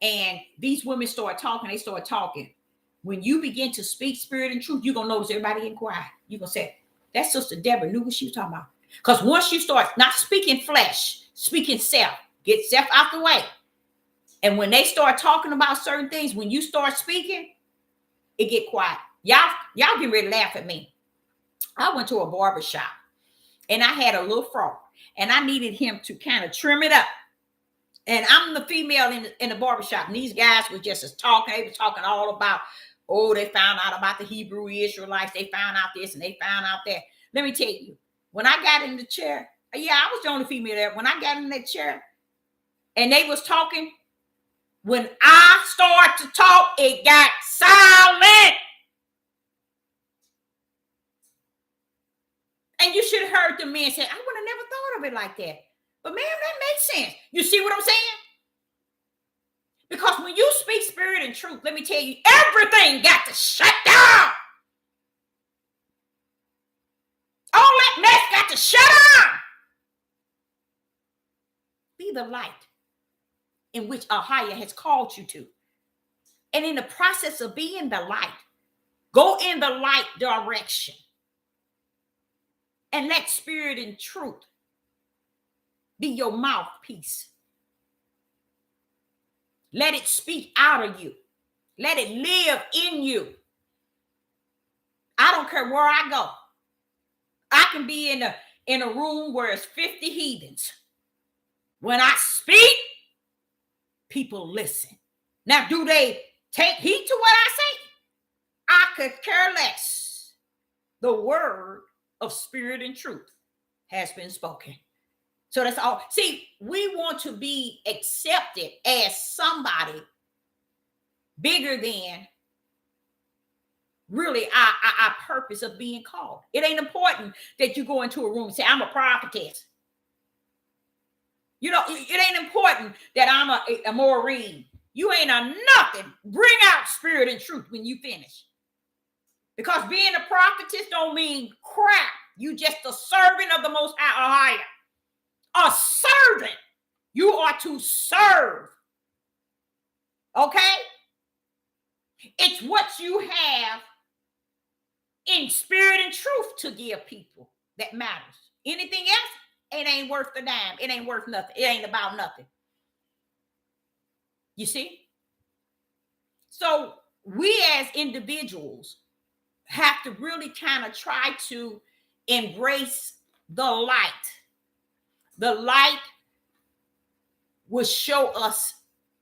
and these women start talking. They start talking. When you begin to speak spirit and truth, you're going to notice everybody getting quiet. You're going to say, that Sister Deborah knew what she was talking about. Because once you start not speaking flesh, speaking self, get self out the way. And when they start talking about certain things, when you start speaking, it get quiet. Y'all get ready to laugh at me. I went to a barber shop and I had a little fro and I needed him to kind of trim it up. And I'm the female in the barbershop. And these guys were just talking. They were talking all about, oh, they found out about the Hebrew Israelites. They found out this and they found out that. Let me tell you, when I got in the chair, yeah, I was the only female there. When I got in that chair and they was talking, when I started to talk, it got silent. And you should have heard the men say, I would have never thought of it like that. But man, that makes sense. You see what I'm saying? Because when you speak spirit and truth, let me tell you, everything got to shut down. All that mess got to shut down. Be the light in which AHAYAH has called you to. And in the process of being the light, go in the light direction. And let spirit and truth be your mouthpiece. Let it speak out of you. Let it live in you. I don't care where I go. I can be in a room where it's 50 heathens. When I speak, people listen. Now, do they take heed to what I say? I could care less. The word of spirit and truth has been spoken. So that's all. See, we want to be accepted as somebody bigger than really our purpose of being called. It ain't important that you go into a room and say, I'm a prophetess. You know, it ain't important that I'm a Maureen. You ain't a nothing. Bring out spirit and truth when you finish. Because being a prophetess don't mean crap. You just a servant of the Most High AHAYAH. A servant. You are to serve. Okay? It's what you have in spirit and truth to give people that matters. Anything else, it ain't worth a dime. It ain't worth nothing. It ain't about nothing. You see? So we as individuals have to really kind of try to embrace the light. The light will show us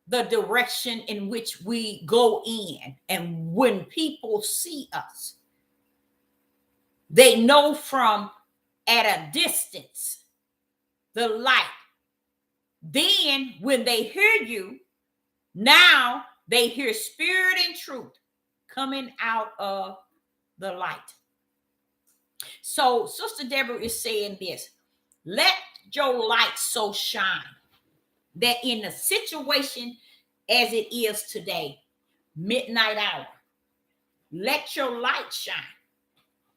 the direction in which we go in. And when people see us, they know from at a distance the light. Then when they hear you, now they hear spirit and truth coming out of the light. So Sister Deborah is saying this: let your light so shine that in a situation as it is today, midnight hour, let your light shine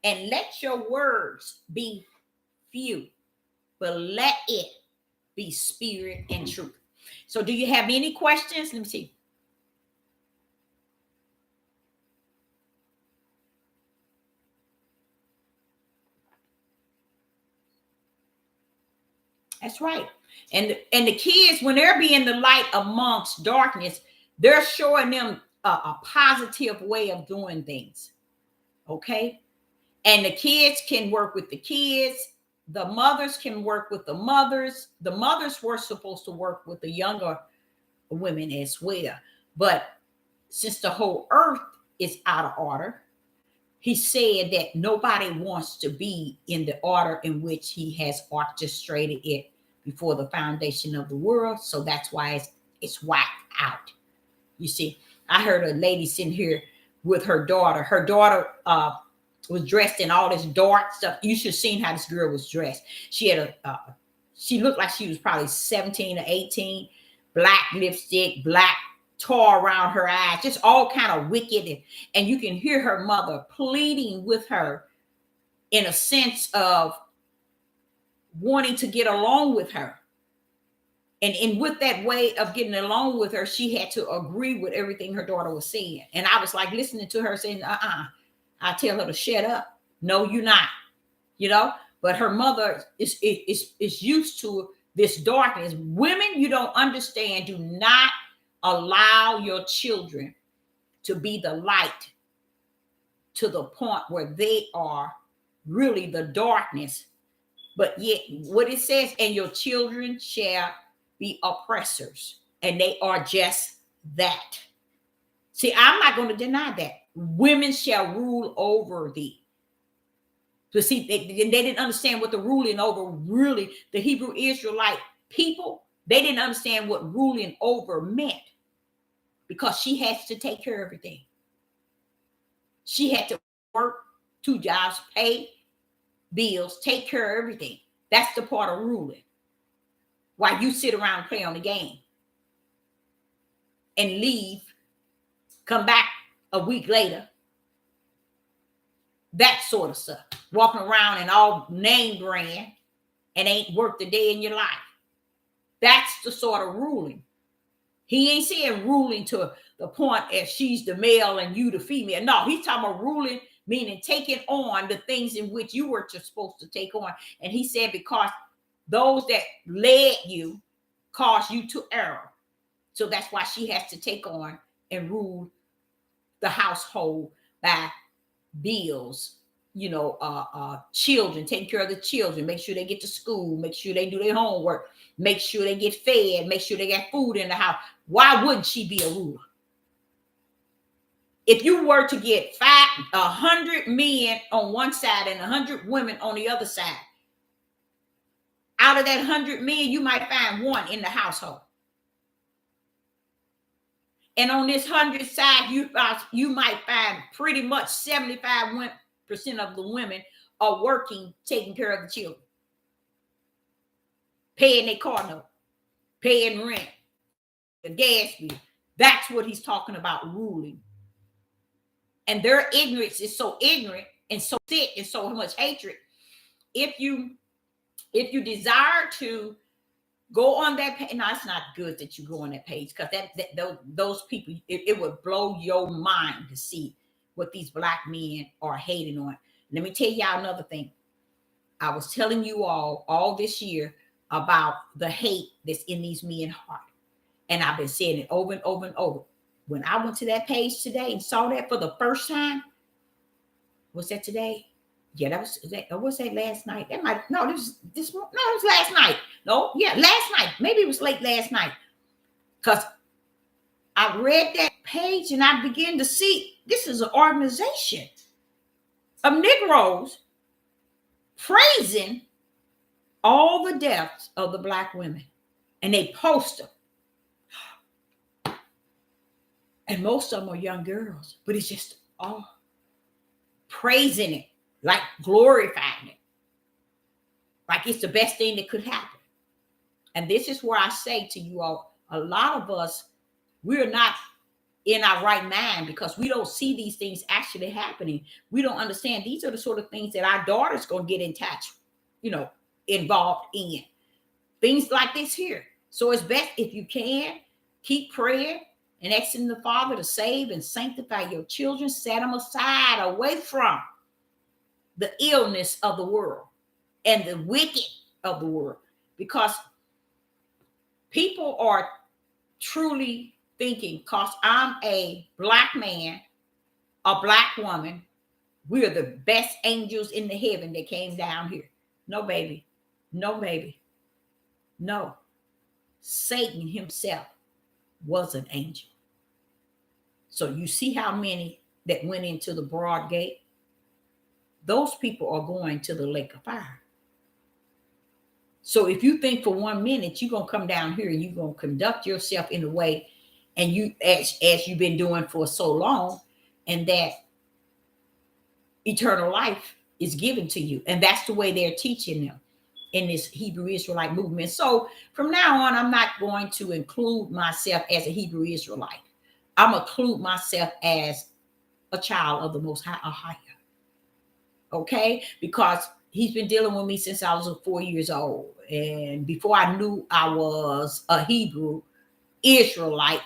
and let your words be few, but let it be spirit and truth. So do you have any questions? Let me see. That's right. And the kids, when they're being the light amongst darkness, they're showing them a positive way of doing things. Okay. And the kids can work with the kids. The mothers can work with the mothers. The mothers were supposed to work with the younger women as well. But since the whole earth is out of order, he said that nobody wants to be in the order in which he has orchestrated it before the foundation of the world. So that's why it's whacked out. You see, I heard a lady sitting here with her daughter. Her daughter was dressed in all this dark stuff. You should have seen how this girl was dressed. She had she looked like she was probably 17 or 18, black lipstick, black tar around her eyes, just all kind of wicked. And you can hear her mother pleading with her in a sense of wanting to get along with her. And with that way of getting along with her, she had to agree with everything her daughter was saying. And I was like listening to her saying, I tell her to shut up. No, you're not, but her mother is used to this darkness. Women, you don't understand, do not allow your children to be the light to the point where they are really the darkness. But yet what it says, and your children shall be oppressors, and they are just that. See, I'm not going to deny that. Women shall rule over thee. So see, they didn't understand what the ruling over really, the Hebrew Israelite people, they didn't understand what ruling over meant, because she has to take care of everything. She had to work 2 jobs, pay bills, take care of everything. That's the part of ruling. While you sit around and play on the game and leave, come back a week later, that sort of stuff. Walking around in all name brand and ain't worked a day in your life. That's the sort of ruling. He ain't saying ruling to the point as she's the male and you the female. No, he's talking about ruling, meaning taking on the things in which you were supposed to take on. And he said, because those that led you caused you to error. So that's why she has to take on and rule the household by bills, children, taking care of the children, make sure they get to school, make sure they do their homework, make sure they get fed, make sure they got food in the house. Why wouldn't she be a ruler? If you were to get 100 men on one side and 100 women on the other side, out of that 100 men, you might find one in the household. And on this 100 side, you might find pretty much 75% of the women are working, taking care of the children, paying their car note, paying rent, the gas bill. That's what he's talking about, ruling. And their ignorance is so ignorant and so sick and so much hatred. If you desire to go on that page, no, it's not good that you go on that page, because those people, it would blow your mind to see what these black men are hating on. Let me tell y'all another thing. I was telling you all this year about the hate that's in these men's heart. And I've been saying it over and over and over. When I went to that page today and saw that for the first time, was that today? Yeah, was that last night? It was last night. No, yeah, last night. Maybe it was late last night. Because I read that page and I began to see this is an organization of Negroes praising all the deaths of the Black women. And they post them. And most of them are young girls, but it's just all praising it, like glorifying it, like it's the best thing that could happen. And this is where I say to you all, a lot of us, we're not in our right mind because we don't see these things actually happening. We don't understand these are the sort of things that our daughters going to get in touch, involved in. Things like this here. So it's best if you can keep praying and asking the Father to save and sanctify your children, set them aside away from the illness of the world and the wicked of the world. Because people are truly thinking, because I'm a Black man, a Black woman, we're the best angels in the heaven that came down here. No, baby. No, baby. No. Satan himself was an angel. So you see how many that went into the broad gate? Those people are going to the lake of fire. So if you think for 1 minute you're going to come down here and you're going to conduct yourself in a way and you as you've been doing for so long, and that eternal life is given to you. And that's the way they're teaching them in this Hebrew Israelite movement. So from now on, I'm not going to include myself as a Hebrew Israelite. I'm going to include myself as a child of the Most High, AHAYAH. Okay? Because he's been dealing with me since I was 4 years old. And before I knew I was a Hebrew Israelite,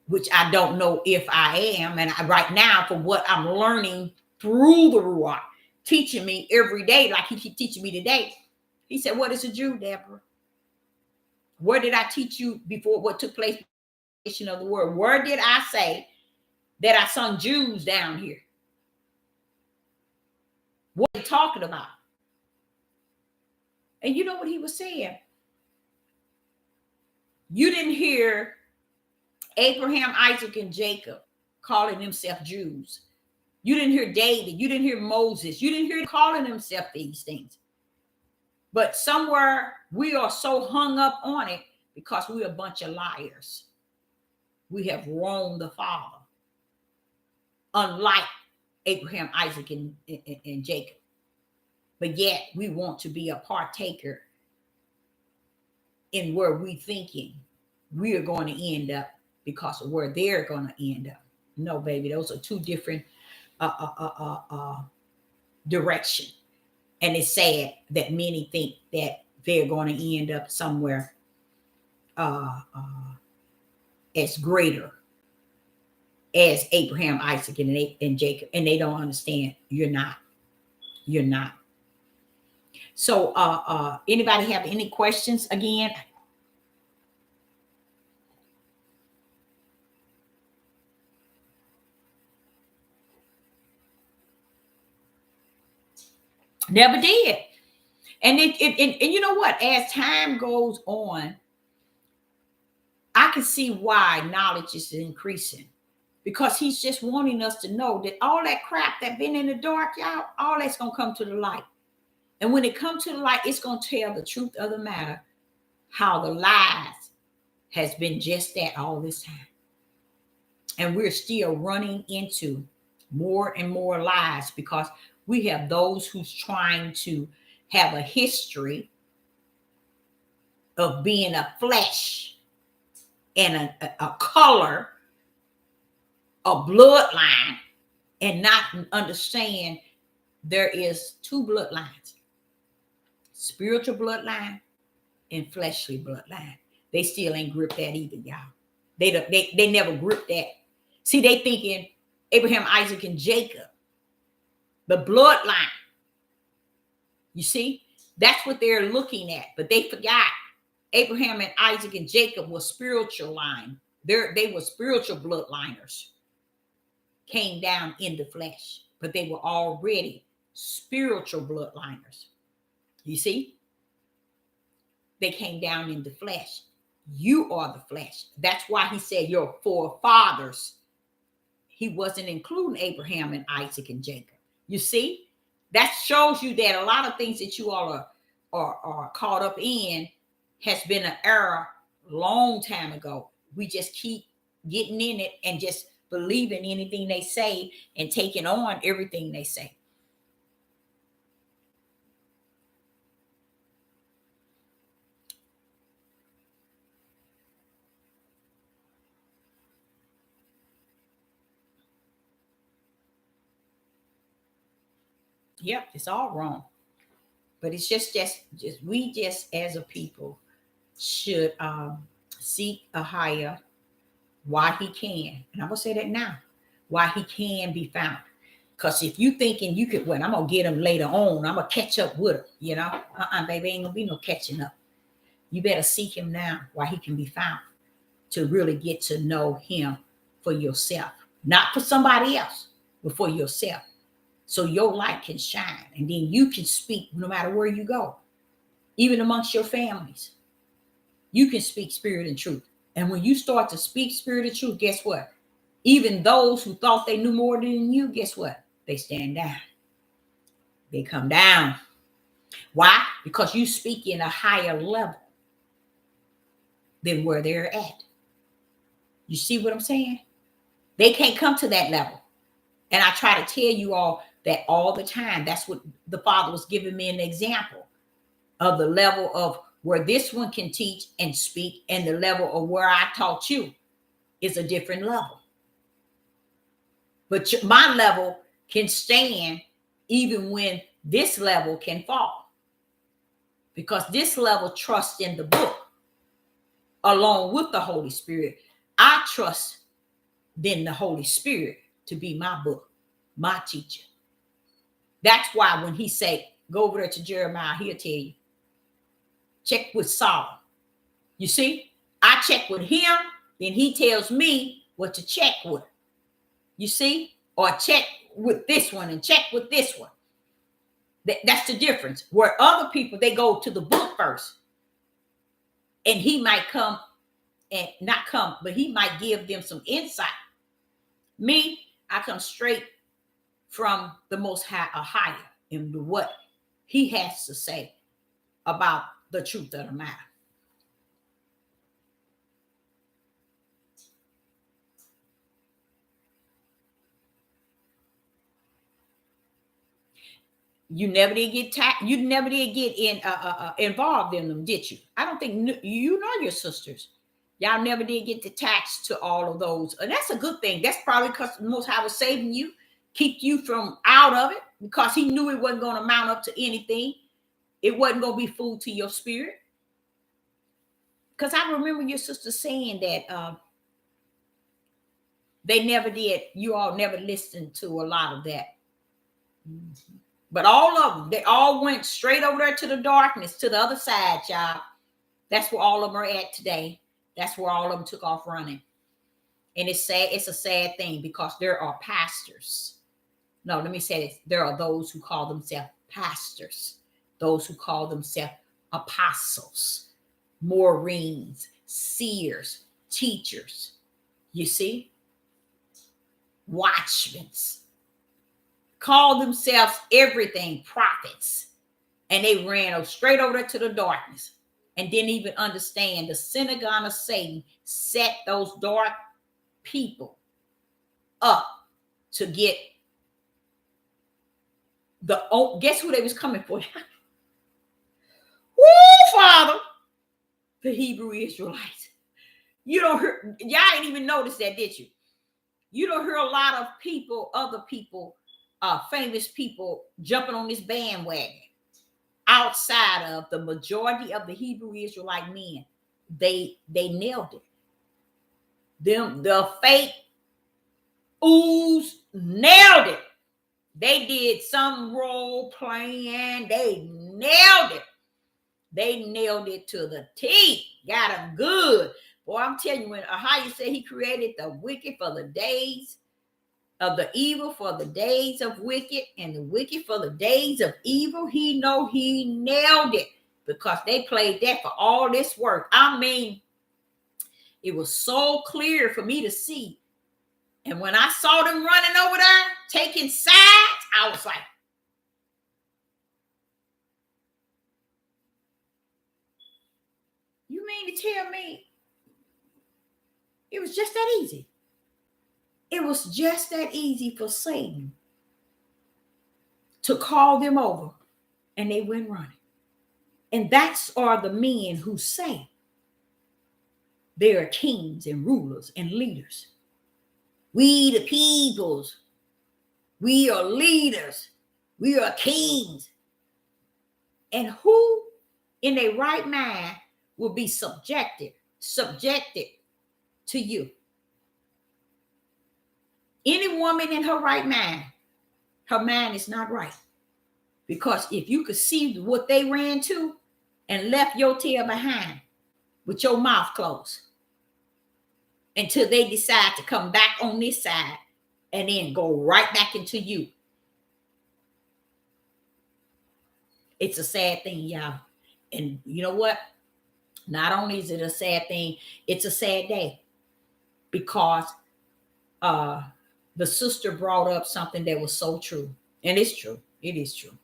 which I don't know if I am. And right now, for what I'm learning through the Ruach, teaching me every day, like he keeps teaching me today. He said, what is a Jew, Deborah? Where did I teach you before what took place in the word? Where did I say that I sung Jews down here? What are you talking about? And you know what he was saying? You didn't hear Abraham, Isaac, and Jacob calling themselves Jews. You didn't hear David. You didn't hear Moses. You didn't hear calling themselves these things. But somewhere we are so hung up on it because we're a bunch of liars. We have wronged the Father, unlike Abraham, Isaac, and Jacob. But yet we want to be a partaker in where we thinking we are going to end up because of where they're going to end up. No, baby, those are two different directions. And it's sad that many think that they're going to end up somewhere as greater as Abraham, Isaac, and Jacob. And they don't understand. You're not. You're not. So anybody have any questions again? Never did. And and you know what? As time goes on, I can see why knowledge is increasing, because he's just wanting us to know that all that crap that been in the dark, y'all, all that's gonna come to the light. And when it comes to the light, it's gonna tell the truth of the matter, how the lies has been just that all this time. And we're still running into more and more lies because we have those who's trying to have a history of being a flesh and a color, a bloodline, and not understand there is two bloodlines: spiritual bloodline and fleshly bloodline. They still ain't gripped that either, y'all. They never gripped that. See, they thinking Abraham, Isaac, and Jacob, the bloodline. You see, that's what they're looking at, but they forgot Abraham and Isaac and Jacob were spiritual line. They were spiritual bloodliners, came down in the flesh, but they were already spiritual bloodliners. You see, they came down in the flesh. You are the flesh. That's why he said your forefathers. He wasn't including Abraham and Isaac and Jacob. You see, that shows you that a lot of things that you all are caught up in has been an error long time ago. We just keep getting in it and just believing anything they say and taking on everything they say. Yep, it's all wrong. But it's just we just as a people should seek AHAYAH while he can. And I'm gonna say that now, while he can be found. Because if you thinking you could, well, I'm gonna get him later on, I'm gonna catch up with him, you know. Baby, ain't gonna be no catching up. You better seek him now while he can be found, to really get to know him for yourself, not for somebody else, but for yourself. So your light can shine, and then you can speak no matter where you go, even amongst your families. You can speak spirit and truth. And when you start to speak spirit and truth, guess what? Even those who thought they knew more than you, guess what? They stand down. They come down. Why? Because you speak in a higher level than where they're at. You see what I'm saying? They can't come to that level. And I try to tell you all that all the time. That's what the Father was giving me an example of, the level of where this one can teach and speak, and the level of where I taught you is a different level. But my level can stand even when this level can fall, because this level trusts in the book along with the Holy Spirit. I trust then the Holy Spirit to be my book, my teacher. That's why when he say, go over there to Jeremiah, he'll tell you, check with Saul. You see, I check with him, then he tells me what to check with. You see, or check with this one and check with this one. That's the difference. Where other people, they go to the book first, and he might come and not come, but he might give them some insight. Me, I come straight from the Most High, AHAYAH, and what he has to say about the truth of the matter. You never did get you never did get involved in them, did you? I don't think you nor your sisters. Y'all never did get attached to all of those. And that's a good thing. That's probably because the Most High was saving you, keep you from out of it, because he knew it wasn't going to mount up to anything. It wasn't going to be food to your spirit. Because I remember your sister saying that they never did, you all never listened to a lot of that. But all of them, they all went straight over there to the darkness, to the other side, y'all. That's where all of them are at today. That's where all of them took off running. And it's sad. It's a sad thing, because there are pastors. No, let me say this. There are those who call themselves pastors, those who call themselves apostles, Maureen's, seers, teachers. You see? Watchmen. Call themselves everything, prophets. And they ran straight over there to the darkness and didn't even understand the synagogue of Satan set those dark people up to get guess who they was coming for? Woo, Father, the Hebrew Israelites. You don't hear, y'all ain't even noticed that, did you? You don't hear a lot of people, other people, famous people jumping on this bandwagon outside of the majority of the Hebrew Israelite men. They nailed it. The fake ooze nailed it. They did some role playing. They nailed it. They nailed it to the T. Got them good. Boy, I'm telling you, when AHAYAH said he created the wicked for the days of the evil, for the days of wicked, and the wicked for the days of evil, he know he nailed it, because they played that for all this work. I mean, It was so clear for me to see. And when I saw them running over there, taking sides, I was like, you mean to tell me it was just that easy? It was just that easy for Satan to call them over, and they went running. And that's are the men who say they are kings and rulers and leaders. We the peoples, we are leaders, we are kings. And who in their right mind will be subjected to you? Any woman in her right mind, her mind is not right. Because if you could see what they ran to and left your tail behind with your mouth closed until they decide to come back on this side and then go right back into you. It's a sad thing, y'all. And you know what? Not only is it a sad thing, it's a sad day because the sister brought up something that was so true. And it's true. It is true.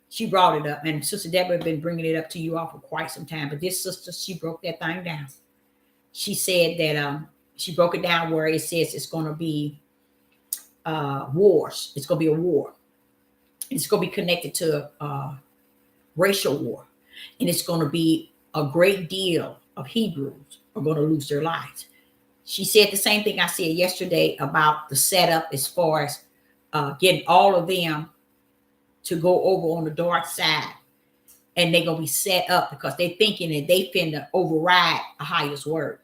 She brought it up, and Sister Deborah had been bringing it up to you all for quite some time. But this sister, she broke that thing down. She said that she broke it down where it says it's going to be wars. It's going to be a war. It's going to be connected to racial war. And it's going to be a great deal of Hebrews are going to lose their lives. She said the same thing I said yesterday about the setup as far as getting all of them to go over on the dark side. And they're going to be set up because they're thinking that they finna override AHAYAH's word.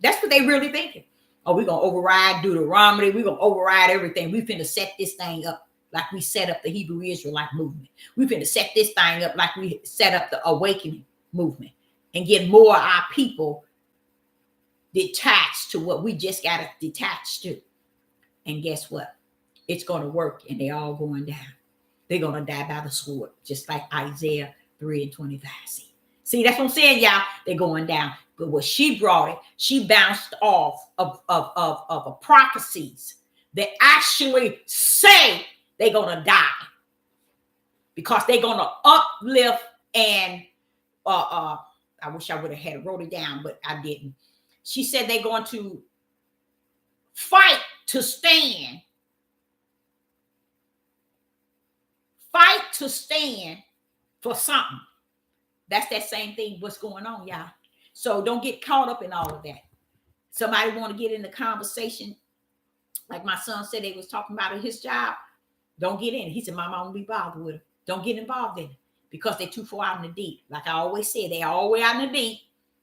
That's what they really thinking. Oh, we're going to override Deuteronomy. We're going to override everything. We finna set this thing up like we set up the Hebrew Israelite movement. We finna set this thing up like we set up the awakening movement and get more of our people detached to what we just got to detach to. And guess what? It's going to work, and they're all going down. They're going to die by the sword, just like Isaiah 3:25. See, that's what I'm saying, y'all. They're going down. But what she brought it, she bounced off of prophecies that actually say they're going to die because they're going to uplift and I wish I would have had wrote it down, but I didn't. She said they're going to fight to stand. Fight to stand for something. That's that same thing what's going on, y'all. So don't get caught up in all of that. Somebody want to get in the conversation, like my son said they was talking about his job. Don't get in. He said, Mama, I don't be bothered with it. Don't get involved in it because they're too far out in the deep. Like I always say, they all the way out in the deep,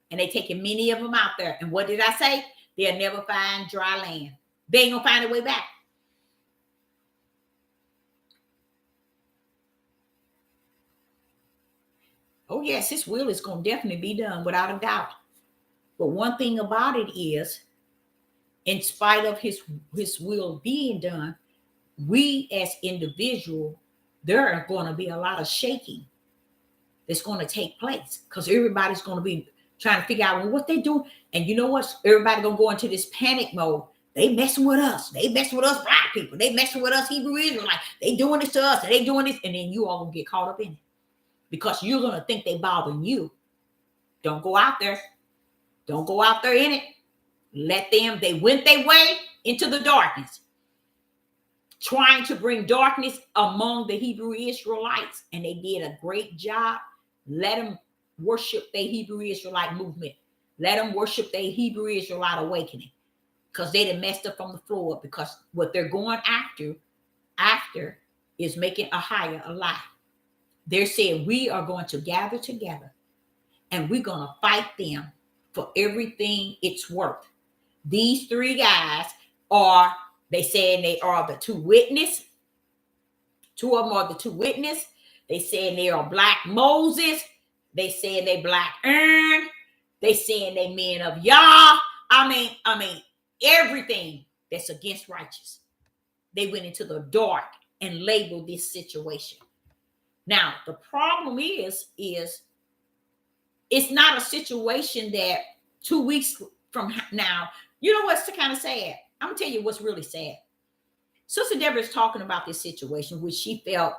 and they taking many of them out there. And what did I say? They'll never find dry land. They ain't gonna find their way back. Oh, yes, his will is going to definitely be done without a doubt. But one thing about it is, in spite of his will being done, we as individuals, there are going to be a lot of shaking that's going to take place because everybody's going to be trying to figure out well, what they do. And you know what? Everybody going to go into this panic mode. They messing with us. They messing with us black people. They messing with us Hebrew Israelites. They doing this to us. And they doing this. And then you all going to get caught up in it. Because you're going to think they bothering you. Don't go out there. Don't go out there in it. Let them, they went their way into the darkness. Trying to bring darkness among the Hebrew Israelites. And they did a great job. Let them worship their Hebrew Israelite movement. Let them worship their Hebrew Israelite awakening. Because they done messed up from the floor. Because what they're going after is making AHAYAH alive. They're saying we are going to gather together and we're going to fight them for everything it's worth. These three guys are, they saying they are the two witnesses. Two of them are the two witnesses. They saying they are black Moses. They saying they black Aaron. They saying they men of Yah. I mean, everything that's against righteous. They went into the dark and labeled this situation. Now, the problem is it's not a situation that 2 weeks from now. You know what's kind of sad? I'm gonna tell you what's really sad. Sister Deborah is talking about this situation, which she felt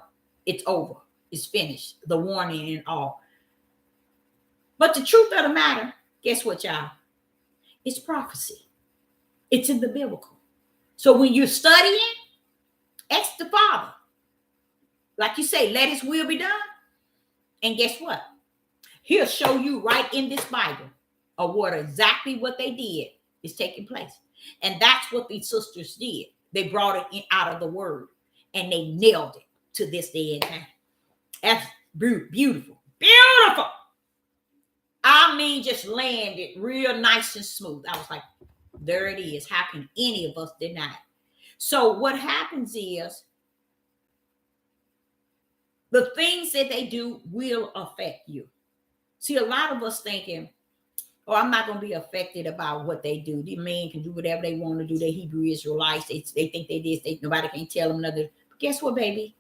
it's over, it's finished, the warning and all. But the truth of the matter, guess what, y'all? It's prophecy. It's in the biblical. So when you're studying, ask the Father. Like you say, let his will be done. And guess what? He'll show you right in this Bible of what exactly what they did is taking place. And that's what these sisters did. They brought it in, out of the word, and they nailed it to this day and time. That's beautiful. Beautiful. I mean, just landed real nice and smooth. I was like, there it is. How can any of us deny it? So what happens is the things that they do will affect you. See, a lot of us thinking, oh, I'm not going to be affected about what they do. The men can do whatever they want to do. They Hebrew Israelites. They think they did. Nobody can tell them nothing. But guess what, baby?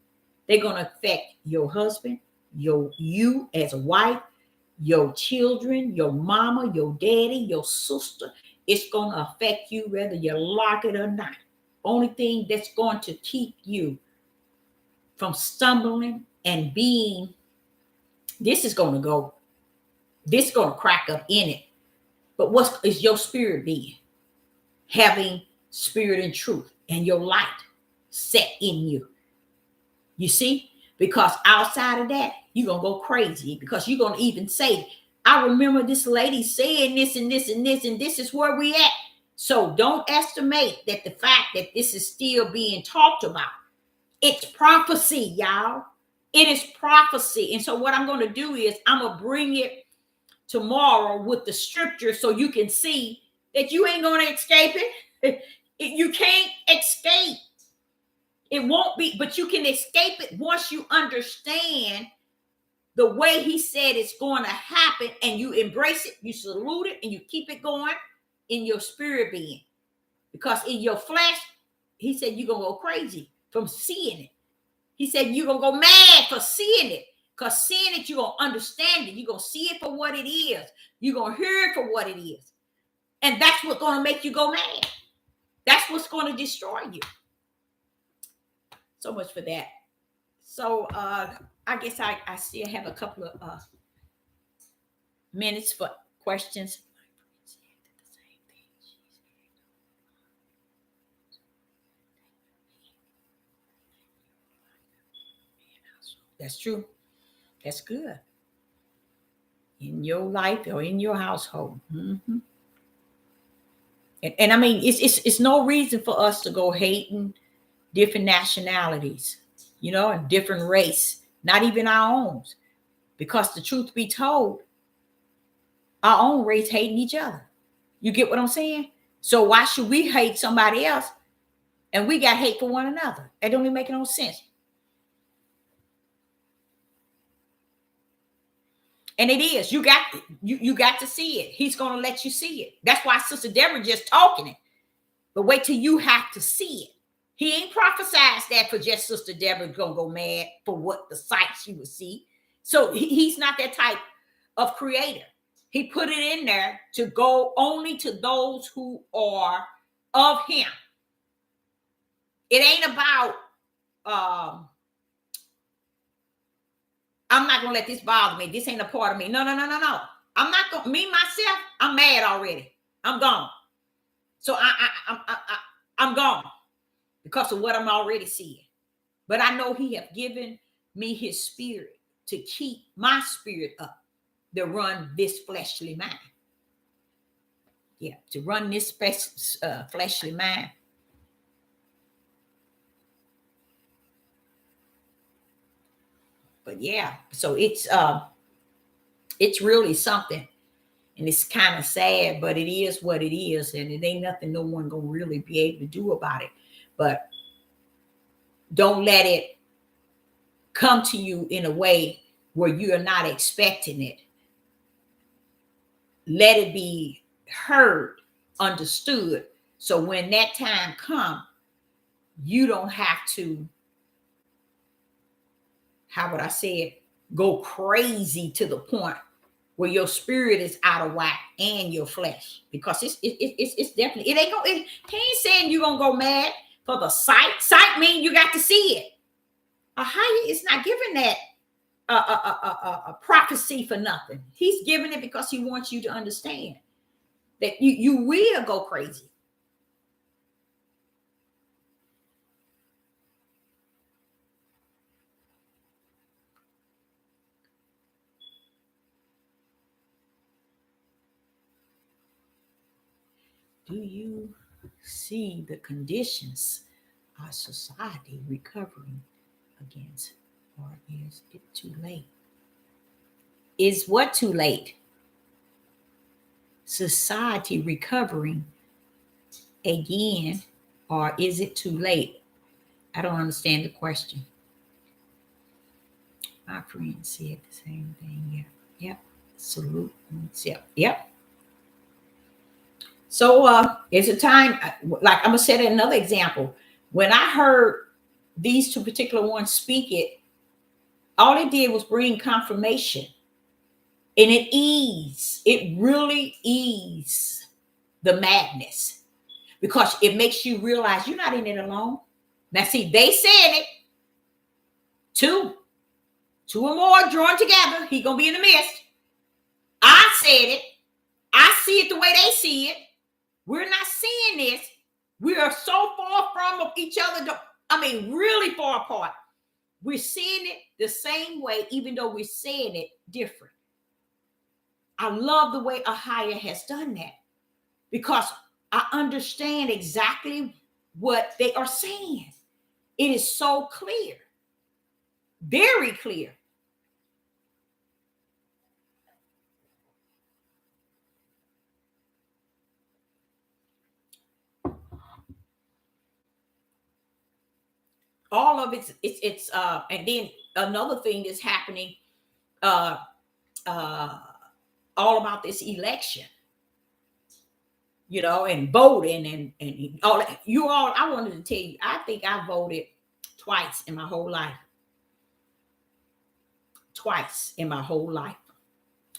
They're going to affect your husband, you as a wife, your children, your mama, your daddy, your sister. It's going to affect you whether you like it or not. Only thing that's going to keep you from stumbling and being, this is going to go, this is going to crack up in it. But what is your spirit being? Having spirit and truth and your light set in you. You see? Because outside of that, you're going to go crazy because you're going to even say, I remember this lady saying this and this and this, and this is where we at. So don't estimate that the fact that this is still being talked about. It's prophecy, y'all. It is prophecy. And so what I'm going to do is I'm going to bring it tomorrow with the scripture so you can see that you ain't going to escape it. You can't escape. It won't be, but you can escape it once you understand the way he said it's going to happen, and you embrace it, you salute it, and you keep it going in your spirit being. Because in your flesh, he said you're going to go crazy from seeing it. He said you're going to go mad for seeing it. Because seeing it, you're going to understand it. You're going to see it for what it is. You're going to hear it for what it is. And that's what's going to make you go mad. That's what's going to destroy you. So much for that. So I guess I still have a couple of minutes for questions. That's true. That's good. In your life or in your household. Mm-hmm. And I mean, it's no reason for us to go hating different nationalities, you know, and different race, not even our own. Because the truth be told, our own race hating each other. You get what I'm saying? So why should we hate somebody else and we got hate for one another? That don't even make no sense. And it is. You got to see it. He's going to let you see it. That's why Sister Deborah just talking it. But wait till you have to see it. He ain't prophesied that for just Sister Deborah going to go mad for what the sight she would see. So he's not that type of creator. He put it in there to go only to those who are of him. It ain't about, I'm not going to let this bother me. This ain't a part of me. No. I'm not going to, me, myself, I'm mad already. I'm gone. So I'm gone because of what I'm already seeing. But I know he have given me his spirit to keep my spirit up, to run this fleshly mind. Yeah, to run this fleshly mind. But yeah, so it's really something. And it's kind of sad, but it is what it is. And it ain't nothing no one gonna really be able to do about it. But don't let it come to you in a way where you are not expecting it. Let it be heard, understood. So when that time comes, you don't have to, how would I say it, go crazy to the point where your spirit is out of whack and your flesh, because it's definitely, it ain't go. He ain't saying you're gonna go mad for the sight. Sight mean you got to see it. AHAYAH is not giving that a prophecy for nothing. He's giving it because he wants you to understand that you will go crazy. Do you see the conditions our society recovering against, or is it too late? Is what too late? Society recovering again, or is it too late? I don't understand the question. My friend said the same thing. Yep. Salute. Yep. So it's a time, like I'm gonna set another example. When I heard these two particular ones speak it, all it did was bring confirmation. And it really eased the madness, because it makes you realize you're not in it alone. Now, see, they said it. Two or more drawn together, he gonna be in the midst. I said it. I see it the way they see it. We're not seeing this. We are so far from each other. I mean, really far apart. We're seeing it the same way, even though we're saying it different. I love the way AHAYAH has done that, because I understand exactly what they are saying. It is so clear, very clear. All of it's and then another thing that's happening, all about this election, and voting and all that. I wanted to tell you, I think I voted twice in my whole life. Twice in my whole life.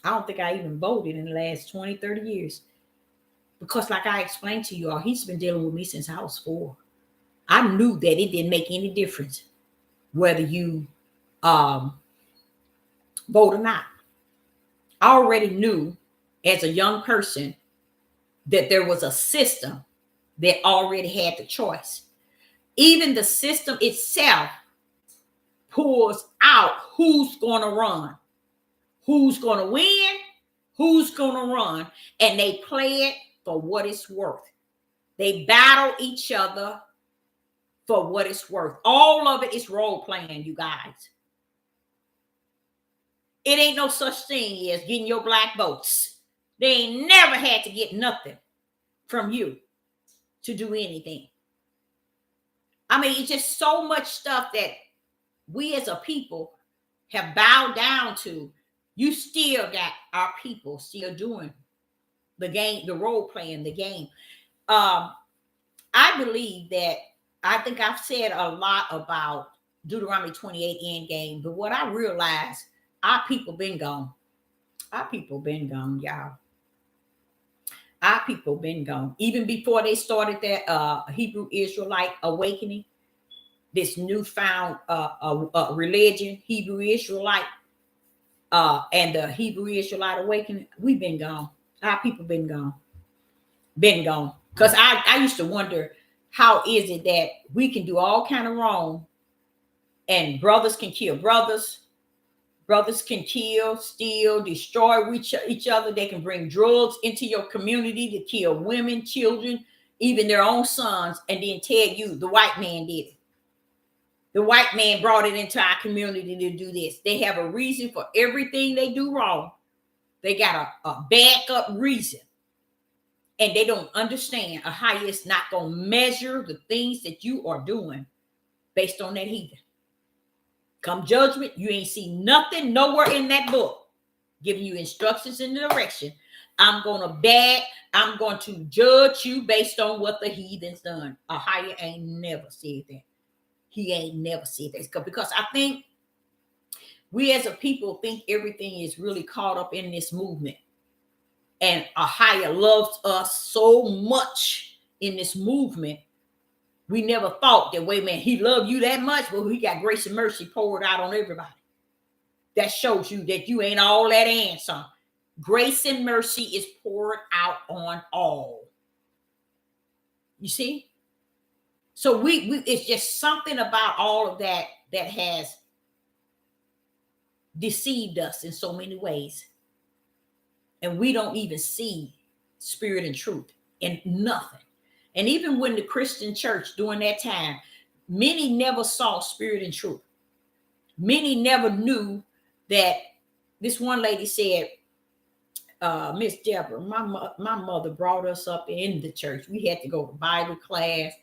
I don't think I even voted in the last 20, 30 years. Because like I explained to you all, he's been dealing with me since I was 4. I knew that it didn't make any difference whether you vote or not. I already knew as a young person that there was a system that already had the choice. Even the system itself pulls out who's going to run, who's going to win, who's going to run, and they play it for what it's worth. They battle each other for what it's worth. All of it is role playing, you guys. It ain't no such thing as getting your black votes. They ain't never had to get nothing from you to do anything. I mean, it's just so much stuff that we as a people have bowed down to. You still got our people still doing the game, the role playing the game. I believe that, I think I've said a lot about Deuteronomy 28 end game, but what I realized, our people been gone. Our people been gone, y'all. Our people been gone. Even before they started that Hebrew Israelite awakening, this newfound religion, Hebrew Israelite, and the Hebrew Israelite awakening, we've been gone. Our people been gone. Been gone. Because I used to wonder, how is it that we can do all kind of wrong and brothers can kill brothers? Brothers can kill, steal, destroy each other. They can bring drugs into your community to kill women, children, even their own sons, and then tell you the white man did it. The white man brought it into our community to do this. They have a reason for everything they do wrong. They got a backup reason. And they don't understand how it's not going to measure the things that you are doing based on that heathen. Come judgment, you ain't seen nothing nowhere in that book giving you instructions and direction. I'm going to judge you based on what the heathen's done. AHAYAH ain't never said that. He ain't never said that. Because I think We as a people think everything is really caught up in this movement. And AHAYAH loves us so much in this movement. We never thought that, wait a minute, he loved you that much? Well, he got grace and mercy poured out on everybody. That shows you that you ain't all that answer. Grace and mercy is poured out on all. You see? So we it's just something about all of that that has deceived us in so many ways. And we don't even see spirit and truth in nothing. And even when the Christian church during that time, many never saw spirit and truth. Many never knew that. This one lady said, Miss Deborah, my mother brought us up in the church. We had to go to Bible class.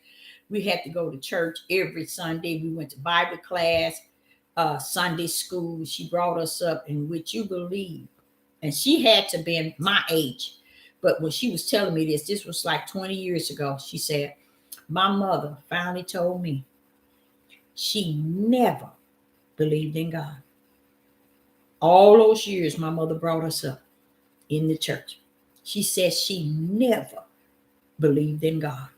We had to go to church every Sunday. We went to Bible class, Sunday school. She brought us up, and would you believe? And she had to be my age. But when she was telling me this was like 20 years ago. She said, my mother finally told me she never believed in God. All those years my mother brought us up in the church, she said she never believed in God.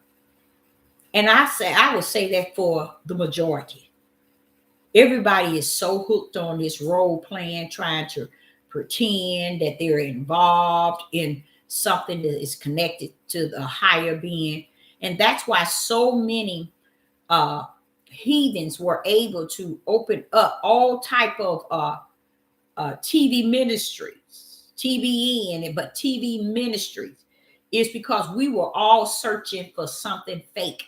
And I would say that for the majority. Everybody is so hooked on this role playing, trying to pretend that they're involved in something that is connected to the higher being. And that's why so many heathens were able to open up all type of TV ministries, TVN, but TV ministries is because we were all searching for something fake,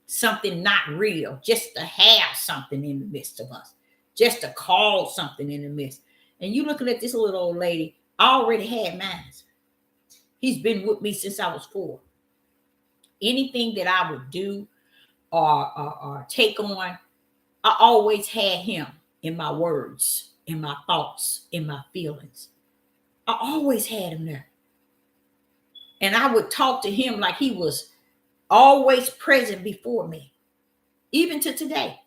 something not real, just to have something in the midst of us, just to call something in the midst. And you looking at this little old lady, I already had mine. He's been with me since I was 4. Anything that I would do or take on, I always had him in my words, in my thoughts, in my feelings. I always had him there. And I would talk to him like he was always present before me, even to today.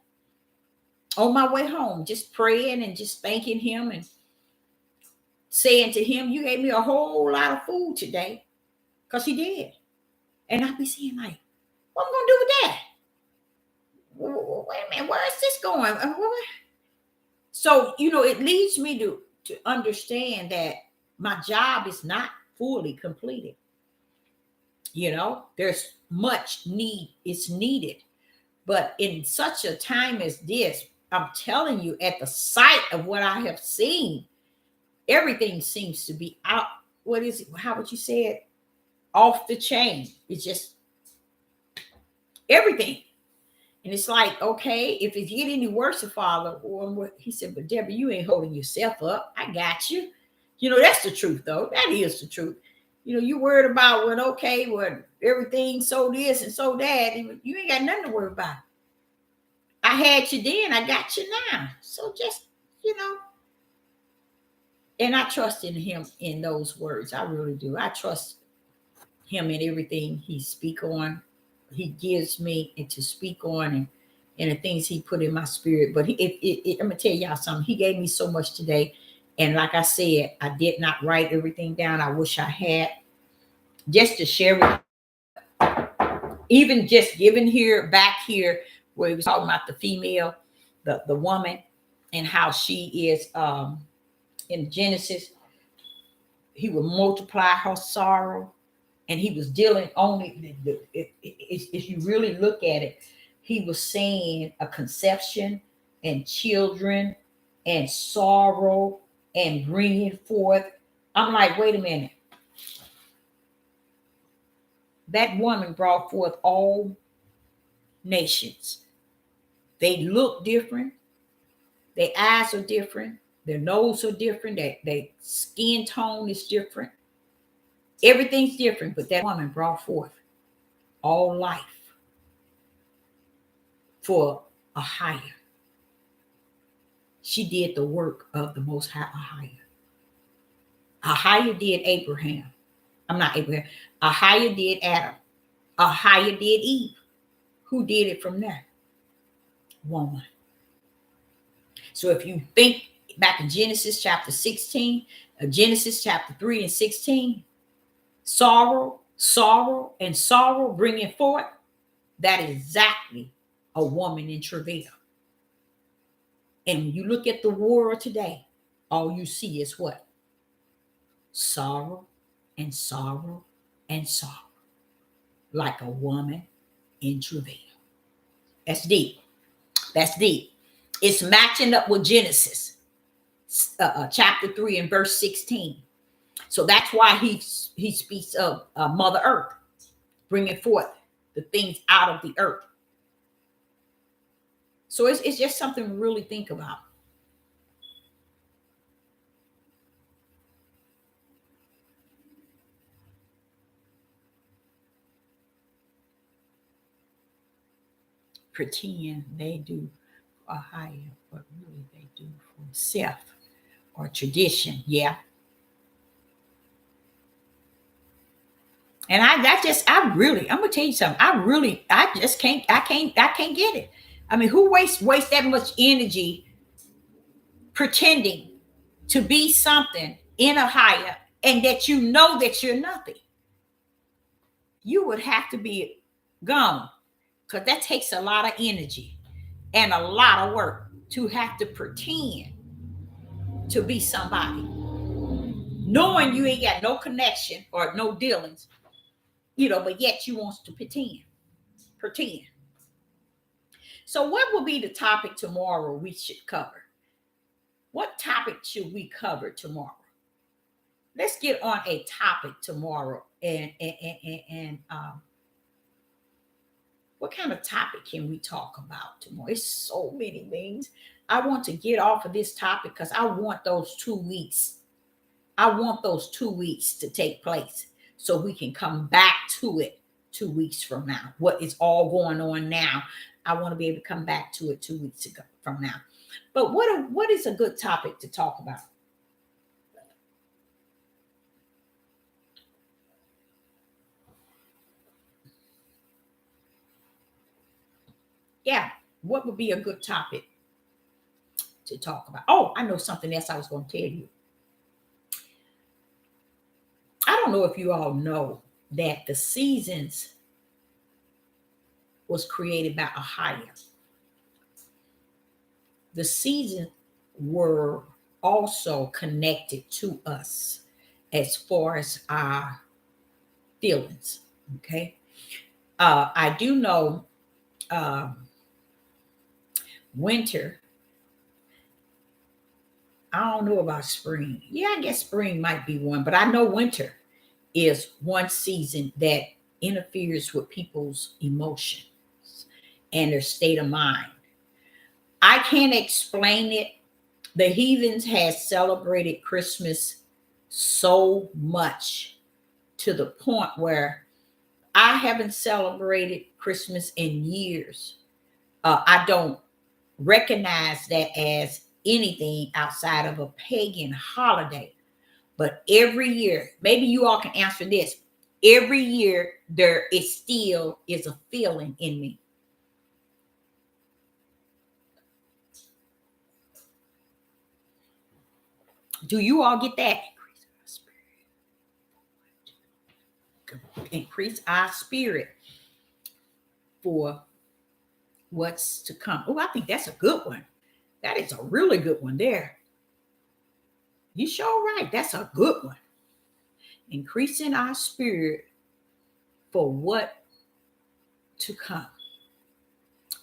On my way home, just praying and just thanking him and saying to him, you gave me a whole lot of food today, because he did. And I'd be saying like, what am I going to do with that? Wait a minute, where is this going? So, it leads me to understand that my job is not fully completed. There's much it's needed. But in such a time as this, I'm telling you, at the sight of what I have seen, everything seems to be out. What is it? How would you say it? Off the chain. It's just everything. And it's like, okay, if it get any worse, Father, or he said, but Deborah, you ain't holding yourself up. I got you. That's the truth, though. That is the truth. You worried about when everything so this and so that, and you ain't got nothing to worry about. I had you then, I got you now. So just, and I trust in him in those words. I really do. I trust him in everything he speak on. He gives me and to speak on and the things he put in my spirit. But I'm gonna tell y'all something. He gave me so much today. And like I said, I did not write everything down. I wish I had, just to share with, even just giving back here where he was talking about the female, the woman, and how she is in Genesis. He would multiply her sorrow. And he was dealing only, if you really look at it, he was saying a conception and children and sorrow and bringing forth. I'm like, wait a minute. That woman brought forth all nations. They look different. Their eyes are different. Their nose are different. Their skin tone is different. Everything's different, but that woman brought forth all life for AHAYAH. She did the work of the Most High AHAYAH. AHAYAH did Abraham. I'm not Abraham. AHAYAH did Adam. AHAYAH did Eve. Who did it from there? Woman. So if you think back in Genesis chapter 16, Genesis chapter 3 and 16, sorrow, sorrow, and sorrow bringing forth, that is exactly a woman in travail. And when you look at the world today, all you see is what? Sorrow and sorrow and sorrow, like a woman in travail. That's deep. That's deep. It's matching up with Genesis chapter 3 and verse 16. So that's why he speaks of Mother Earth, bringing forth the things out of the earth. So it's just something to really think about. Pretend they do a higher, but really they do for self or tradition. Yeah. And I'm gonna tell you something. I just can't get it. I mean, who wastes that much energy pretending to be something in a higher and that you know that you're nothing? You would have to be gone, because that takes a lot of energy and a lot of work to have to pretend to be somebody, knowing you ain't got no connection or no dealings, but yet you want to pretend. So what will be the topic tomorrow we should cover? What topic should we cover tomorrow? Let's get on a topic tomorrow. And what kind of topic can we talk about tomorrow? It's so many things. I want to get off of this topic because I want those 2 weeks. I want those 2 weeks to take place so we can come back to it 2 weeks from now. What is all going on now? I want to be able to come back to it 2 weeks ago from now. But what is a good topic to talk about? Yeah, what would be a good topic to talk about? Oh, I know something else I was going to tell you. I don't know if you all know that the seasons was created by AHAYAH. The seasons were also connected to us as far as our feelings. Okay. I do know winter. I don't know about spring. Yeah, I guess spring might be one, but I know winter is one season that interferes with people's emotions and their state of mind. I can't explain it. The heathens had celebrated Christmas so much to the point where I haven't celebrated Christmas in years. I don't recognize that as anything outside of a pagan holiday. But every year, maybe you all can answer this. Every year, there is still is a feeling in me. Do you all get that? Increase our spirit for what's to come. Oh, I think that's a good one. That is a really good one there. You sure right. That's a good one. Increasing our spirit for what to come.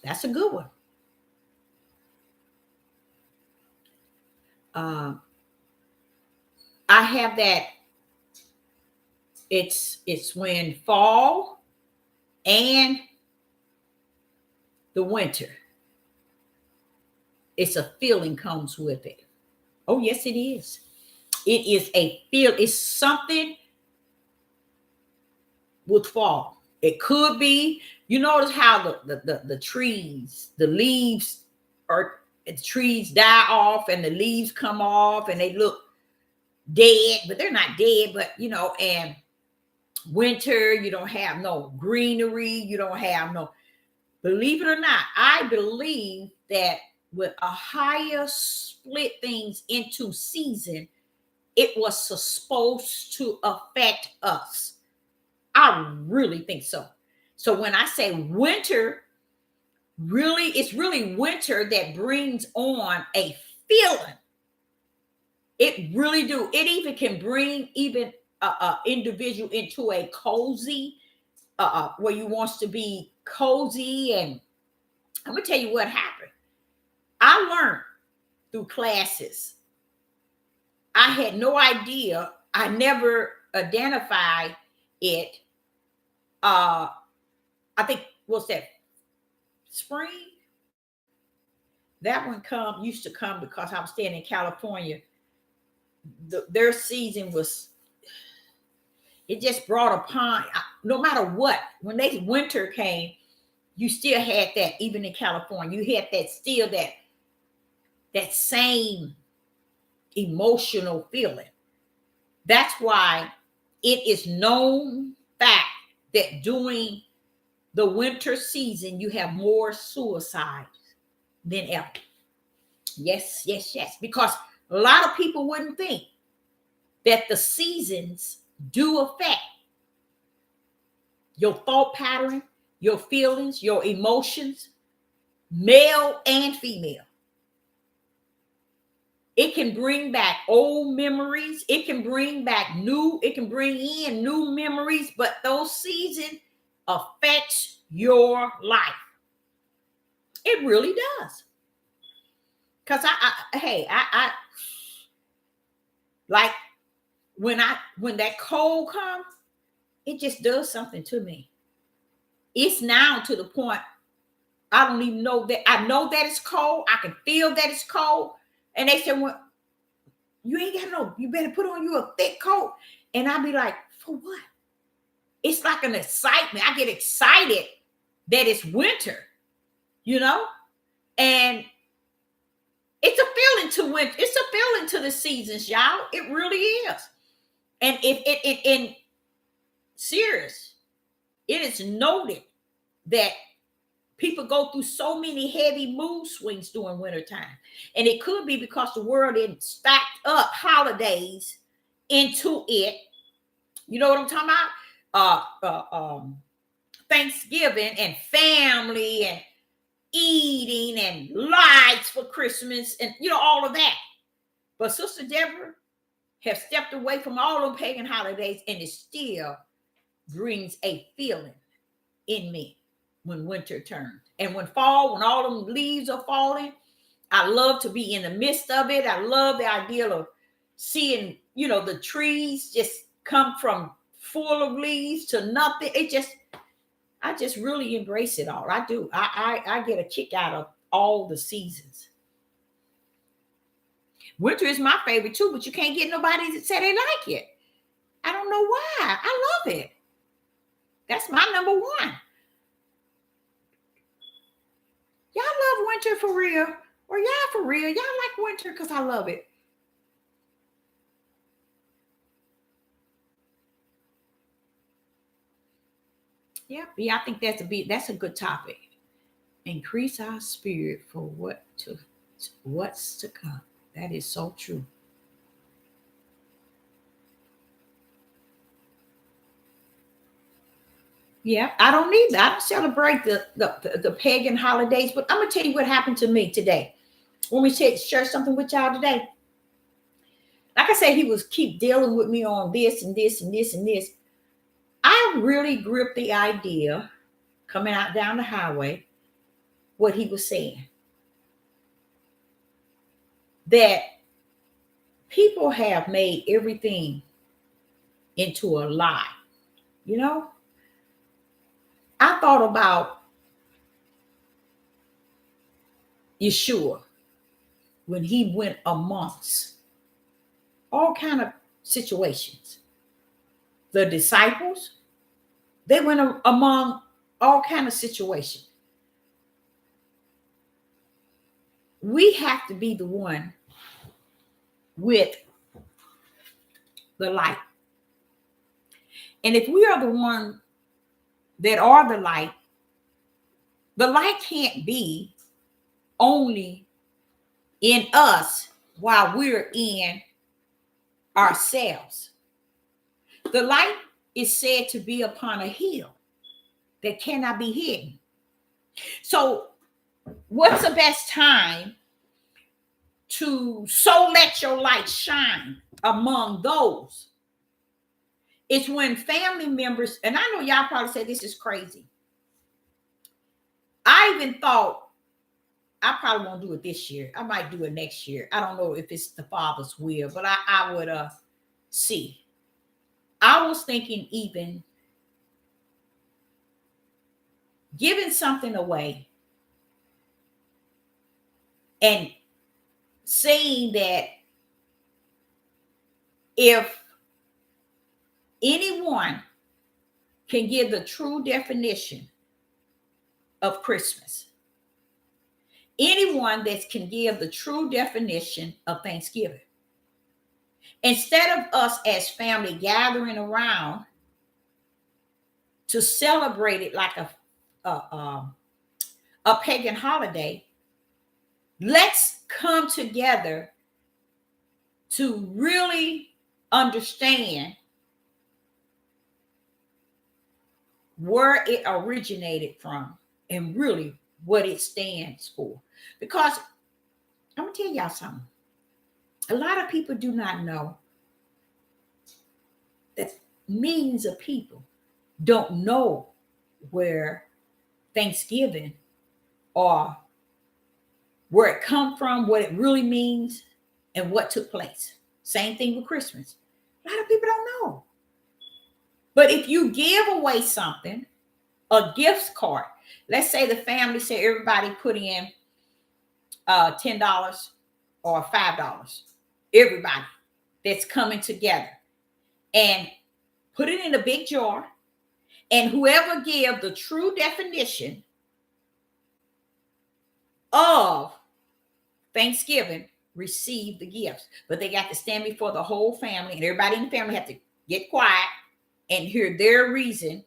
That's a good one. I have that. It's when fall and the winter. It's a feeling comes with it. Oh, yes, it is. It is a feel. It's something with fall. It could be. You notice how the trees, the leaves, or the trees die off and the leaves come off and they look dead, but they're not dead. But and winter, you don't have no greenery. You don't have no. Believe it or not, I believe that when AHAYAH split things into season, it was supposed to affect us. I really think so. So when I say winter, really, it's really winter that brings on a feeling. It really do. It even can bring even a individual into a cozy, where you wants to be cozy. And I'm gonna tell you what happened. I learned through classes. I had no idea. I never identified it. I think what's that? Spring. That one used to come because I was staying in California. Their season was, it just brought upon, no matter what, when they winter came, you still had that. Even in California, you had that, still that same emotional feeling. That's why it is known fact that during the winter season you have more suicides than ever. Yes, yes, yes. Because a lot of people wouldn't think that the seasons do affect your thought pattern, your feelings, your emotions, male and female. It can bring back old memories. It can bring back it can bring in new memories, but those seasons affects your life. It really does. Because I like when that cold comes, it just does something to me. It's now to the point I don't even know that. I know that it's cold. I can feel that it's cold. And they said, well, you ain't got no, you better put on you a thick coat. And I'll be like, for what? It's like an excitement. I get excited that it's winter, and it's a feeling to winter. It's a feeling to the seasons, y'all. It really is. And if it in serious, it is noted that people go through so many heavy mood swings during wintertime. And it could be because the world had stacked up holidays into it. You know what I'm talking about? Thanksgiving and family and eating and lights for Christmas and, all of that. But Sister Deborah have stepped away from all them pagan holidays, and it still brings a feeling in me when winter turns. And when fall, when all them leaves are falling, I love to be in the midst of it. I love the idea of seeing, the trees just come from full of leaves to nothing. I just really embrace it all. I do. I get a kick out of all the seasons. Winter is my favorite too, but you can't get nobody that say they like it. I don't know why. I love it. That's my number one. Y'all love winter for real? Or y'all for real? Y'all like winter because I love it. Yeah, I think that's a good topic. Increase our spirit for what's to come. That is so true. Yeah, I don't either. I don't celebrate the pagan holidays, but I'm gonna tell you what happened to me today. When we share something with y'all today, like I said, he was keep dealing with me on this and this and this and this. I really gripped the idea coming out down the highway, what he was saying, that people have made everything into a lie. I thought about Yeshua when he went amongst all kind of situations. The disciples, they went among all kind of situations. We have to be the one with the light. And if we are the one that are the light can't be only in us while we're in ourselves. The light is said to be upon a hill that cannot be hidden. So, what's the best time to so let your light shine among those? It's when family members, and I know y'all probably say this is crazy. I even thought I probably won't do it this year. I might do it next year. I don't know if it's the Father's will, but I would see. I was thinking even giving something away and saying that if anyone can give the true definition of Christmas, anyone that can give the true definition of Thanksgiving, instead of us as family gathering around to celebrate it like a pagan holiday, let's come together to really understand where it originated from and really what it stands for. Because I'm gonna tell y'all something. A lot of people do not know that millions of people don't know where Thanksgiving or where it come from, what it really means, and what took place. Same thing with Christmas. A lot of people don't know. But if you give away something, a gift card, let's say the family said everybody put in $10 or $5, everybody that's coming together, and put it in a big jar, and whoever give the true definition of Thanksgiving receive the gifts. But they got to stand before the whole family, and everybody in the family have to get quiet and hear their reason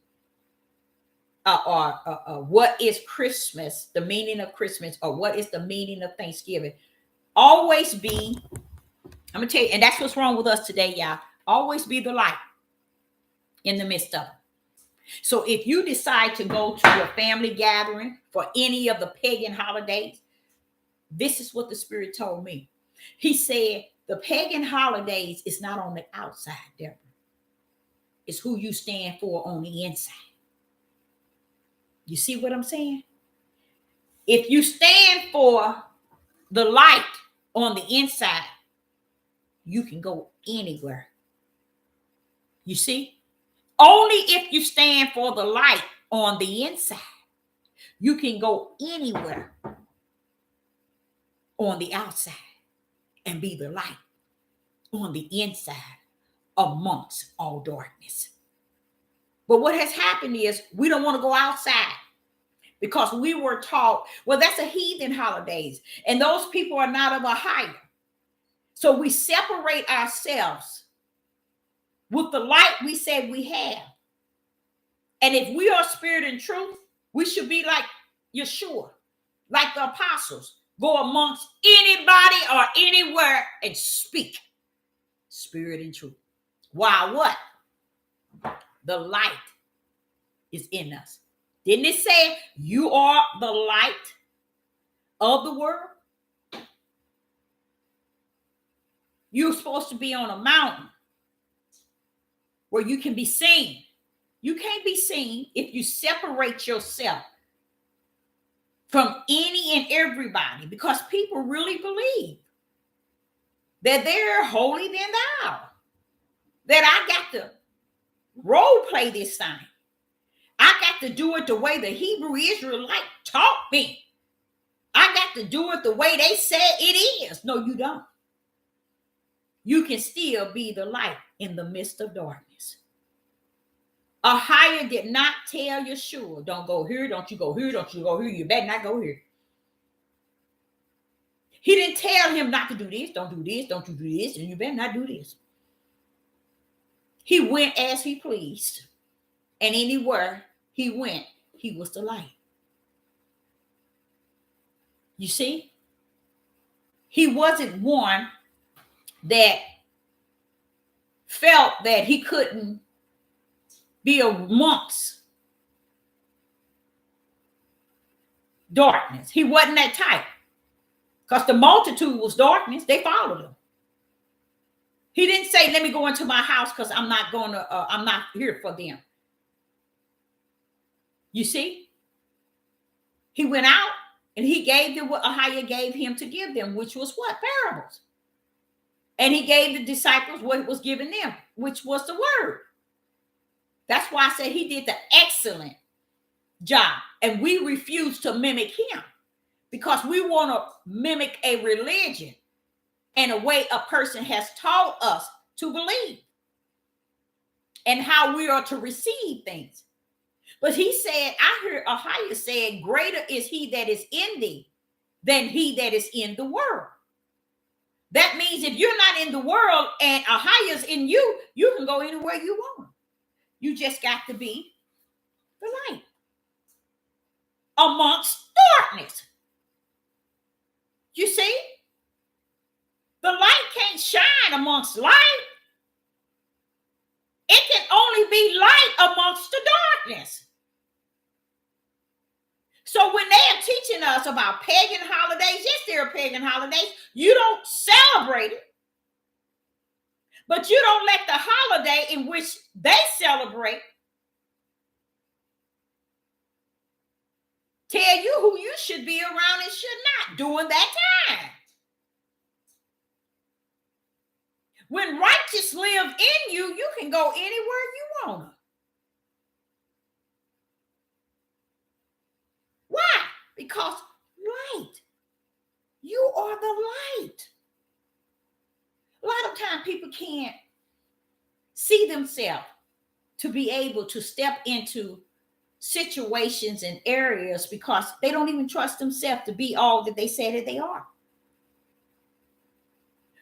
what is Christmas, the meaning of Christmas, or what is the meaning of Thanksgiving. Always be, I'm gonna tell you, and that's what's wrong with us today, y'all. Always be the light in the midst of it. So if you decide to go to a family gathering for any of the pagan holidays, this is what the Spirit told me. He said the pagan holidays is not on the outside, Deborah. It's who you stand for on the inside. You see what I'm saying? If you stand for the light on the inside, you can go anywhere. You see? Only if you stand for the light on the inside, you can go anywhere on the outside and be the light on the inside amongst all darkness. But what has happened is we don't want to go outside because we were taught, well, that's a heathen holidays, and those people are not of AHAYAH. So we separate ourselves with the light we said we have. And if we are spirit and truth, we should be like Yeshua, like the apostles, go amongst anybody or anywhere and speak spirit and truth. Why? What? The light is in us. Didn't it say you are the light of the world? You're supposed to be on a mountain where you can be seen. You can't be seen if you separate yourself from any and everybody, because people really believe that they're holier than thou, that I got to role play this thing. I got to do it the way the Hebrew Israelite taught me. I got to do it the way they said it is. No, you don't. You can still be the light in the midst of darkness. AHAYAH did not tell Yeshua, don't go here, don't you go here, don't you go here, you better not go here. He didn't tell him not to do this, don't do this, don't you do this, and you better not do this. He went as he pleased. And anywhere he went, he was the light. You see? he wasn't one that felt that he couldn't be amongst darkness. He wasn't that type, because the multitude was darkness. They followed him. He didn't say, let me go into my house because I'm not here for them. You see? He went out and he gave them what AHAYAH gave him to give them, which was what? Parables. And he gave the disciples what was given them, which was the word. That's why I said he did the excellent job. And we refuse to mimic him because we want to mimic a religion and a way a person has taught us to believe and how we are to receive things. But he said, I heard AHAYAH said, greater is he that is in thee than he that is in the world. That means if you're not in the world and AHAYAH's in you, you can go anywhere you want. You just got to be the light amongst darkness. You see? The light can't shine amongst light. It can only be light amongst the darkness. So when they are teaching us about pagan holidays, yes, there are pagan holidays. You don't celebrate it. But you don't let the holiday in which they celebrate tell you who you should be around and should not during that time. When righteous live in you, you can go anywhere you want. Why? Because light. You are the light. A lot of times people can't see themselves to be able to step into situations and areas because they don't even trust themselves to be all that they say that they are.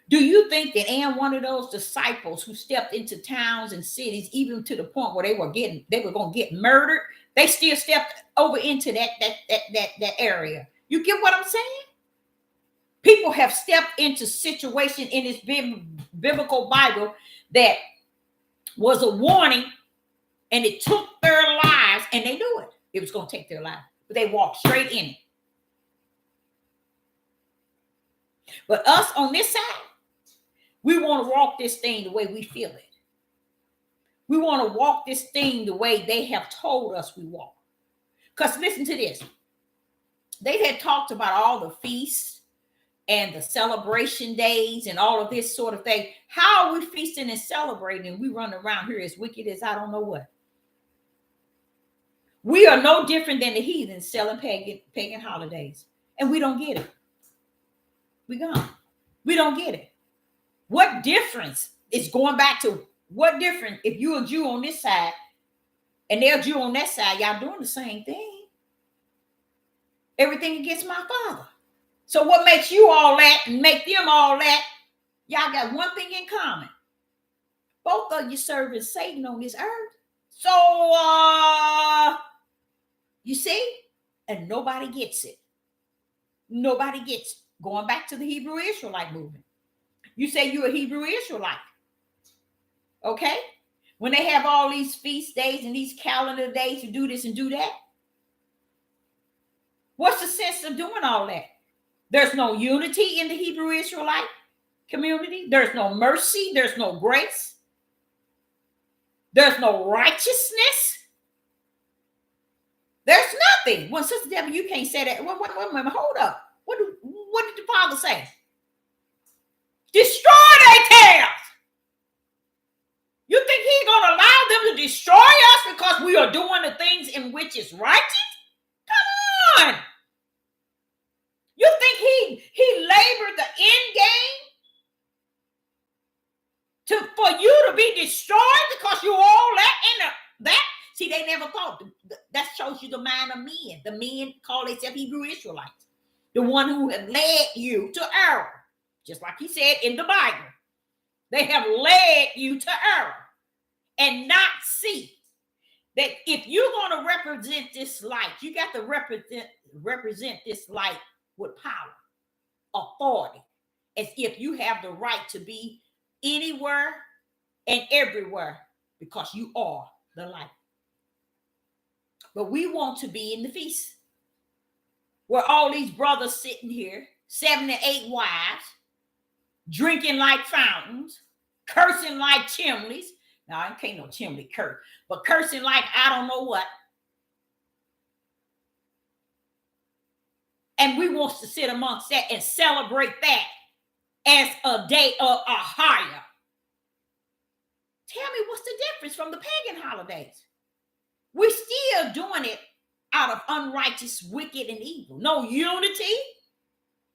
Do you think that one of those disciples who stepped into towns and cities, even to the point where they were going to get murdered, they still stepped over into that area? You get what I'm saying? People have stepped into situation in this biblical Bible that was a warning, and it took their lives, and they knew it. It was going to take their lives, but they walked straight in it. But us on this side, we want to walk this thing the way we feel it. We want to walk this thing the way they have told us we walk. Because listen to this. They had talked about all the feasts and the celebration days and all of this sort of thing. How are we feasting and celebrating? We run around here as wicked as I don't know what. We are no different than the heathens selling pagan holidays. And we don't get it. We gone. We don't get it. What difference is going back to what difference if you're a Jew on this side and they're a Jew on that side? Y'all doing the same thing. Everything against my Father. So what makes you all that and make them all that? Y'all got one thing in common. Both of you serving Satan on this earth. So, you see? And nobody gets it. Nobody gets it. Going back to the Hebrew Israelite movement. You say you're a Hebrew Israelite. Okay? When they have all these feast days and these calendar days to do this and do that. What's the sense of doing all that? There's no unity in the Hebrew Israelite community. There's no mercy. There's no grace. There's no righteousness. There's nothing. Well, Sister Debbie, you can't say that. Wait, hold up. What did the Father say? Destroy their tails. You think he's going to allow them to destroy us because we are doing the things in which is righteous? Come on. You think he labored the end game for you to be destroyed because you all that? See, they never thought. That shows you the mind of men. The men call themselves Hebrew Israelites. The one who have led you to error. Just like he said in the Bible. They have led you to error. And not see that if you're going to represent this light, you got to represent this light with power, authority. as if you have the right to be anywhere and everywhere because you are the light. But we want to be in the feast where all these brothers sitting here, 7 and 8 wives, drinking like fountains, cursing like chimneys. Now, I can't no chimney curse, but cursing like I don't know what. And we want to sit amongst that and celebrate that as a day of AHAYAH. Tell me what's the difference from the pagan holidays? We're still doing it out of unrighteous, wicked, and evil. No unity,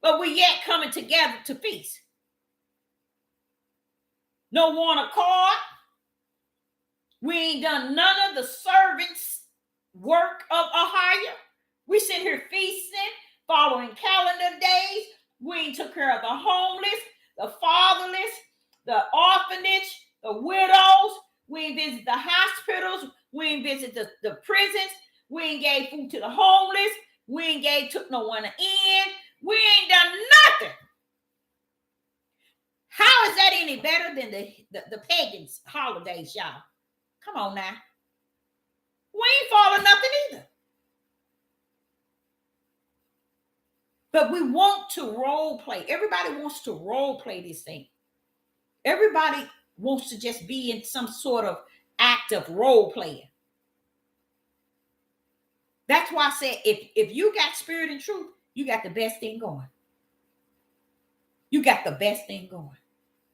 but we yet coming together to feast. No one accord. We ain't done none of the servants' work of AHAYAH. We sit here feasting, following calendar days. We ain't took care of the homeless, the fatherless, the orphanage, the widows. We ain't visit the hospitals. We ain't visit the prisons. We ain't gave food to the homeless. We ain't took no one in. We ain't done nothing. How is that any better than the pagans' holidays, y'all? Come on now. We ain't following nothing either. But we want to role play. Everybody wants to role play this thing. Everybody wants to just be in some sort of act of role playing. That's why I said, if you got spirit and truth, you got the best thing going. You got the best thing going.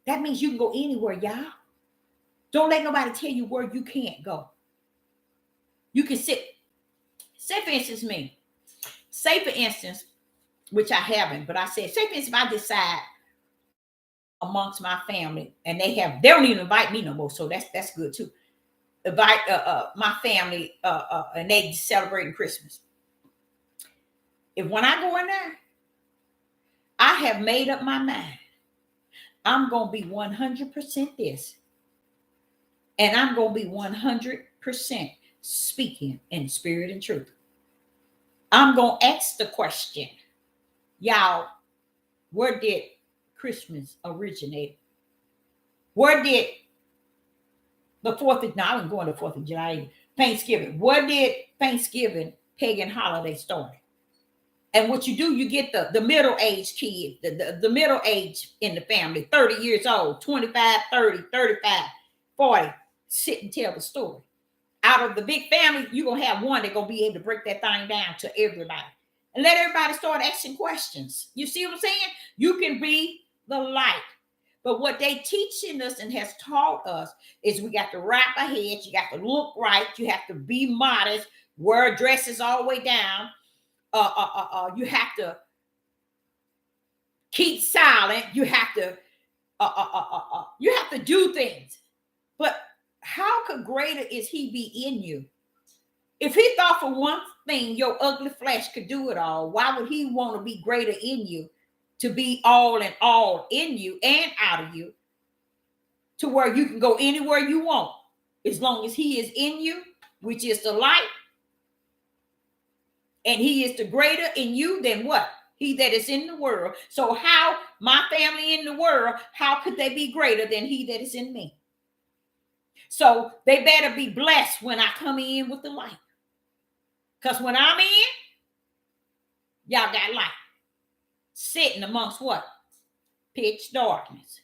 That means you can go anywhere, y'all. Don't let nobody tell you where you can't go. You can sit. Say, for instance, me. Say, for instance, which I haven't, but I said, say, for instance, if I decide amongst my family, and they don't even invite me no more, so that's good too. Invite my family, and they celebrating Christmas. If when I go in there, I have made up my mind, I'm gonna be 100% this, and I'm gonna be 100% speaking in spirit and truth. I'm gonna ask the question, y'all, where did Christmas originate? Where did the 4th of July, I'm going to 4th of July, Thanksgiving. Where did Thanksgiving pagan holiday start? And what you do, you get the middle-aged kid, the middle age in the family, 30 years old, 25, 30, 35, 40, sit and tell the story. Out of the big family, you're going to have one that's going to be able to break that thing down to everybody. And let everybody start asking questions. You see what I'm saying? You can be the light. But what they teaching us and has taught us is we got to wrap our heads. You got to look right. You have to be modest. Wear dresses all the way down. You have to keep silent. You have to do things. But how could greater is he be in you? If he thought for one thing your ugly flesh could do it all, why would he want to be greater in you, to be all and all in you and out of you, to where you can go anywhere you want as long as he is in you, which is the light, and he is the greater in you than what? He that is in the world. So how my family in the world, how could they be greater than he that is in me? So they better be blessed when I come in with the light. Because when I'm in, y'all got light. Sitting amongst what? Pitch darkness.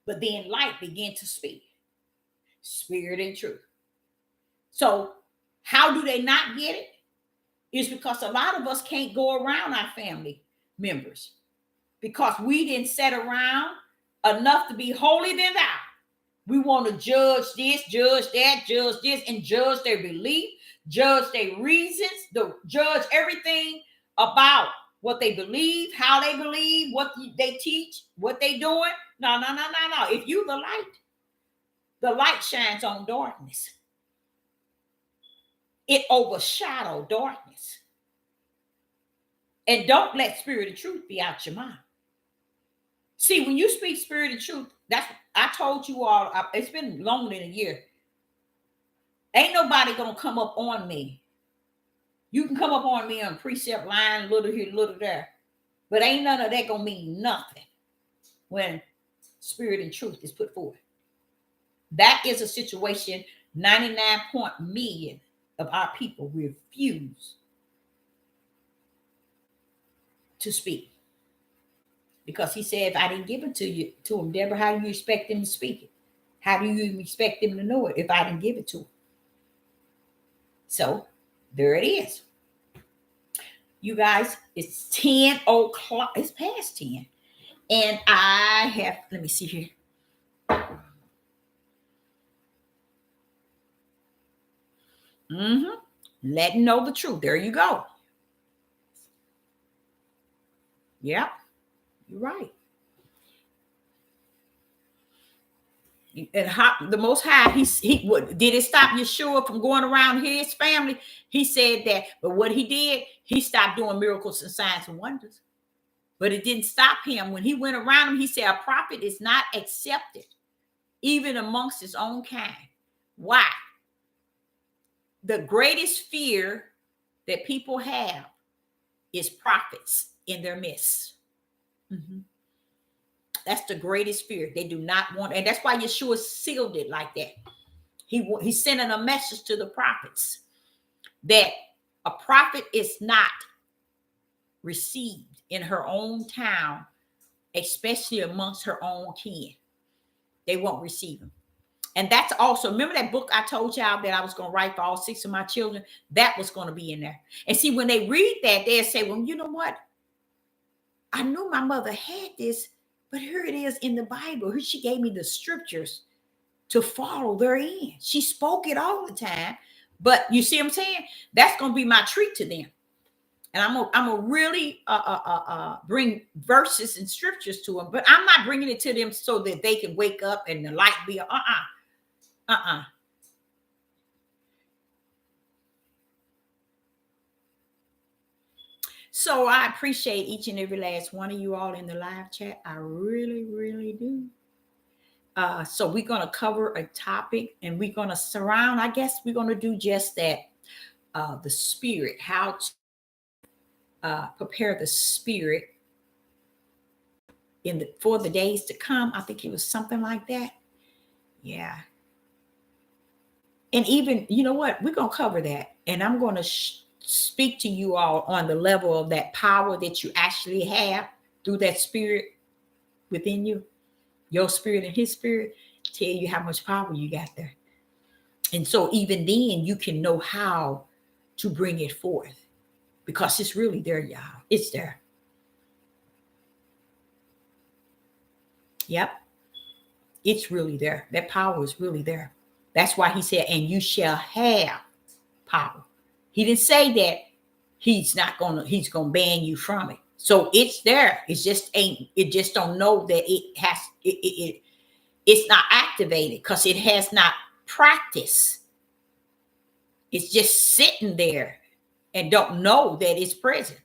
But then light began to speak. Spirit and truth. So how do they not get it? It's because a lot of us can't go around our family members because we didn't sit around enough to be holy than thou. We want to judge this, judge that, judge this, and judge their belief, judge their reasons, judge everything about what they believe, how they believe, what they teach, what they doing. No. If you the light shines on darkness. It overshadows darkness. And don't let spirit of truth be out your mind. See, when you speak spirit and truth, I told you all, it's been longer than a year. Ain't nobody gonna come up on me. You can come up on me on precept line, little here, little there, but ain't none of that gonna mean nothing when spirit and truth is put forth. That is a situation 99 million of our people refuse to speak. Because he said, if I didn't give it to him, Deborah, how do you expect them to speak it? How do you expect them to know it if I didn't give it to him? So there it is. You guys, it's 10 o'clock. It's past 10. And I have, let me see here. Letting know the truth. There you go. Yeah, you're right. And the Most High, he would, did it stop Yeshua from going around his family? He said that, but what he did, he stopped doing miracles and signs and wonders. But it didn't stop him. When he went around him, he said, a prophet is not accepted, even amongst his own kind. Why? The greatest fear that people have is prophets in their midst. That's the greatest fear. They do not want, and that's why Yeshua sealed it like that. He's sending a message to the prophets that a prophet is not received in her own town, especially amongst her own kin. They won't receive him. And that's also, remember that book I told y'all that I was going to write for all 6 of my children? That was going to be in there. And see, when they read that, they'll say, well, you know what? I knew my mother had this, but here it is in the Bible. Here she gave me the scriptures to follow therein. She spoke it all the time. But you see what I'm saying? That's going to be my treat to them. And I'm gonna really bring verses and scriptures to them. But I'm not bringing it to them so that they can wake up and the light be So I appreciate each and every last one of you all in the live chat. I really, really do. So we're going to cover a topic and we're going to surround, I guess we're going to do just that. The spirit, how to prepare the spirit for the days to come. I think it was something like that. Yeah. And even, you know what? We're going to cover that. And I'm going to speak to you all on the level of that power that you actually have through that spirit within you, your spirit and his spirit, tell you how much power you got there. And so even then you can know how to bring it forth because it's really there, y'all. It's there. Yep. It's really there. That power is really there. That's why he said, and you shall have power. He didn't say that he's going to ban you from it. So it's there. It just don't know that it's not activated because it has not practiced. It's just sitting there and don't know that it's present.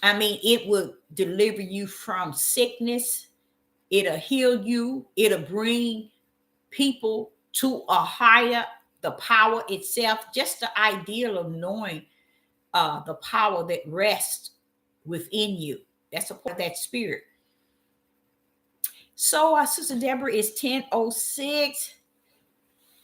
I mean, it will deliver you from sickness. It'll heal you. It'll bring people to a higher, the power itself, just the ideal of knowing the power that rests within you. That's a part of that spirit. So Sister Deborah is 10:06.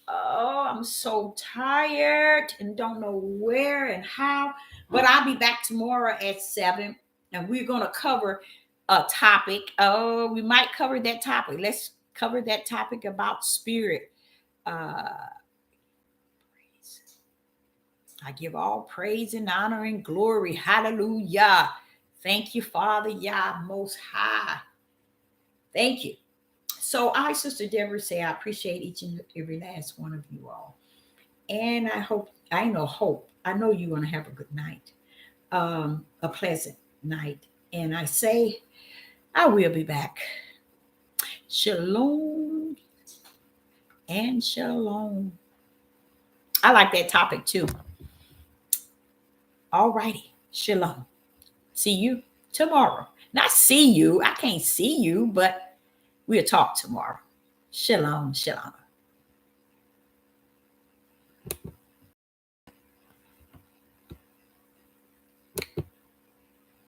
Oh, I'm so tired and don't know where and how, but I'll be back tomorrow at 7 and we're going to cover a topic. Oh, we might cover that topic. Let's cover that topic about spirit. I give all praise and honor and glory. Hallelujah. Thank you, Father, Yah, Most High. Thank you. So I, Sister Deborah, say I appreciate each and every last one of you all. And I know you're going to have a good night, a pleasant night. And I say, I will be back. Shalom and shalom. I like that topic too. All righty. Shalom. See you tomorrow. Not see you. I can't see you, but we'll talk tomorrow. Shalom, shalom.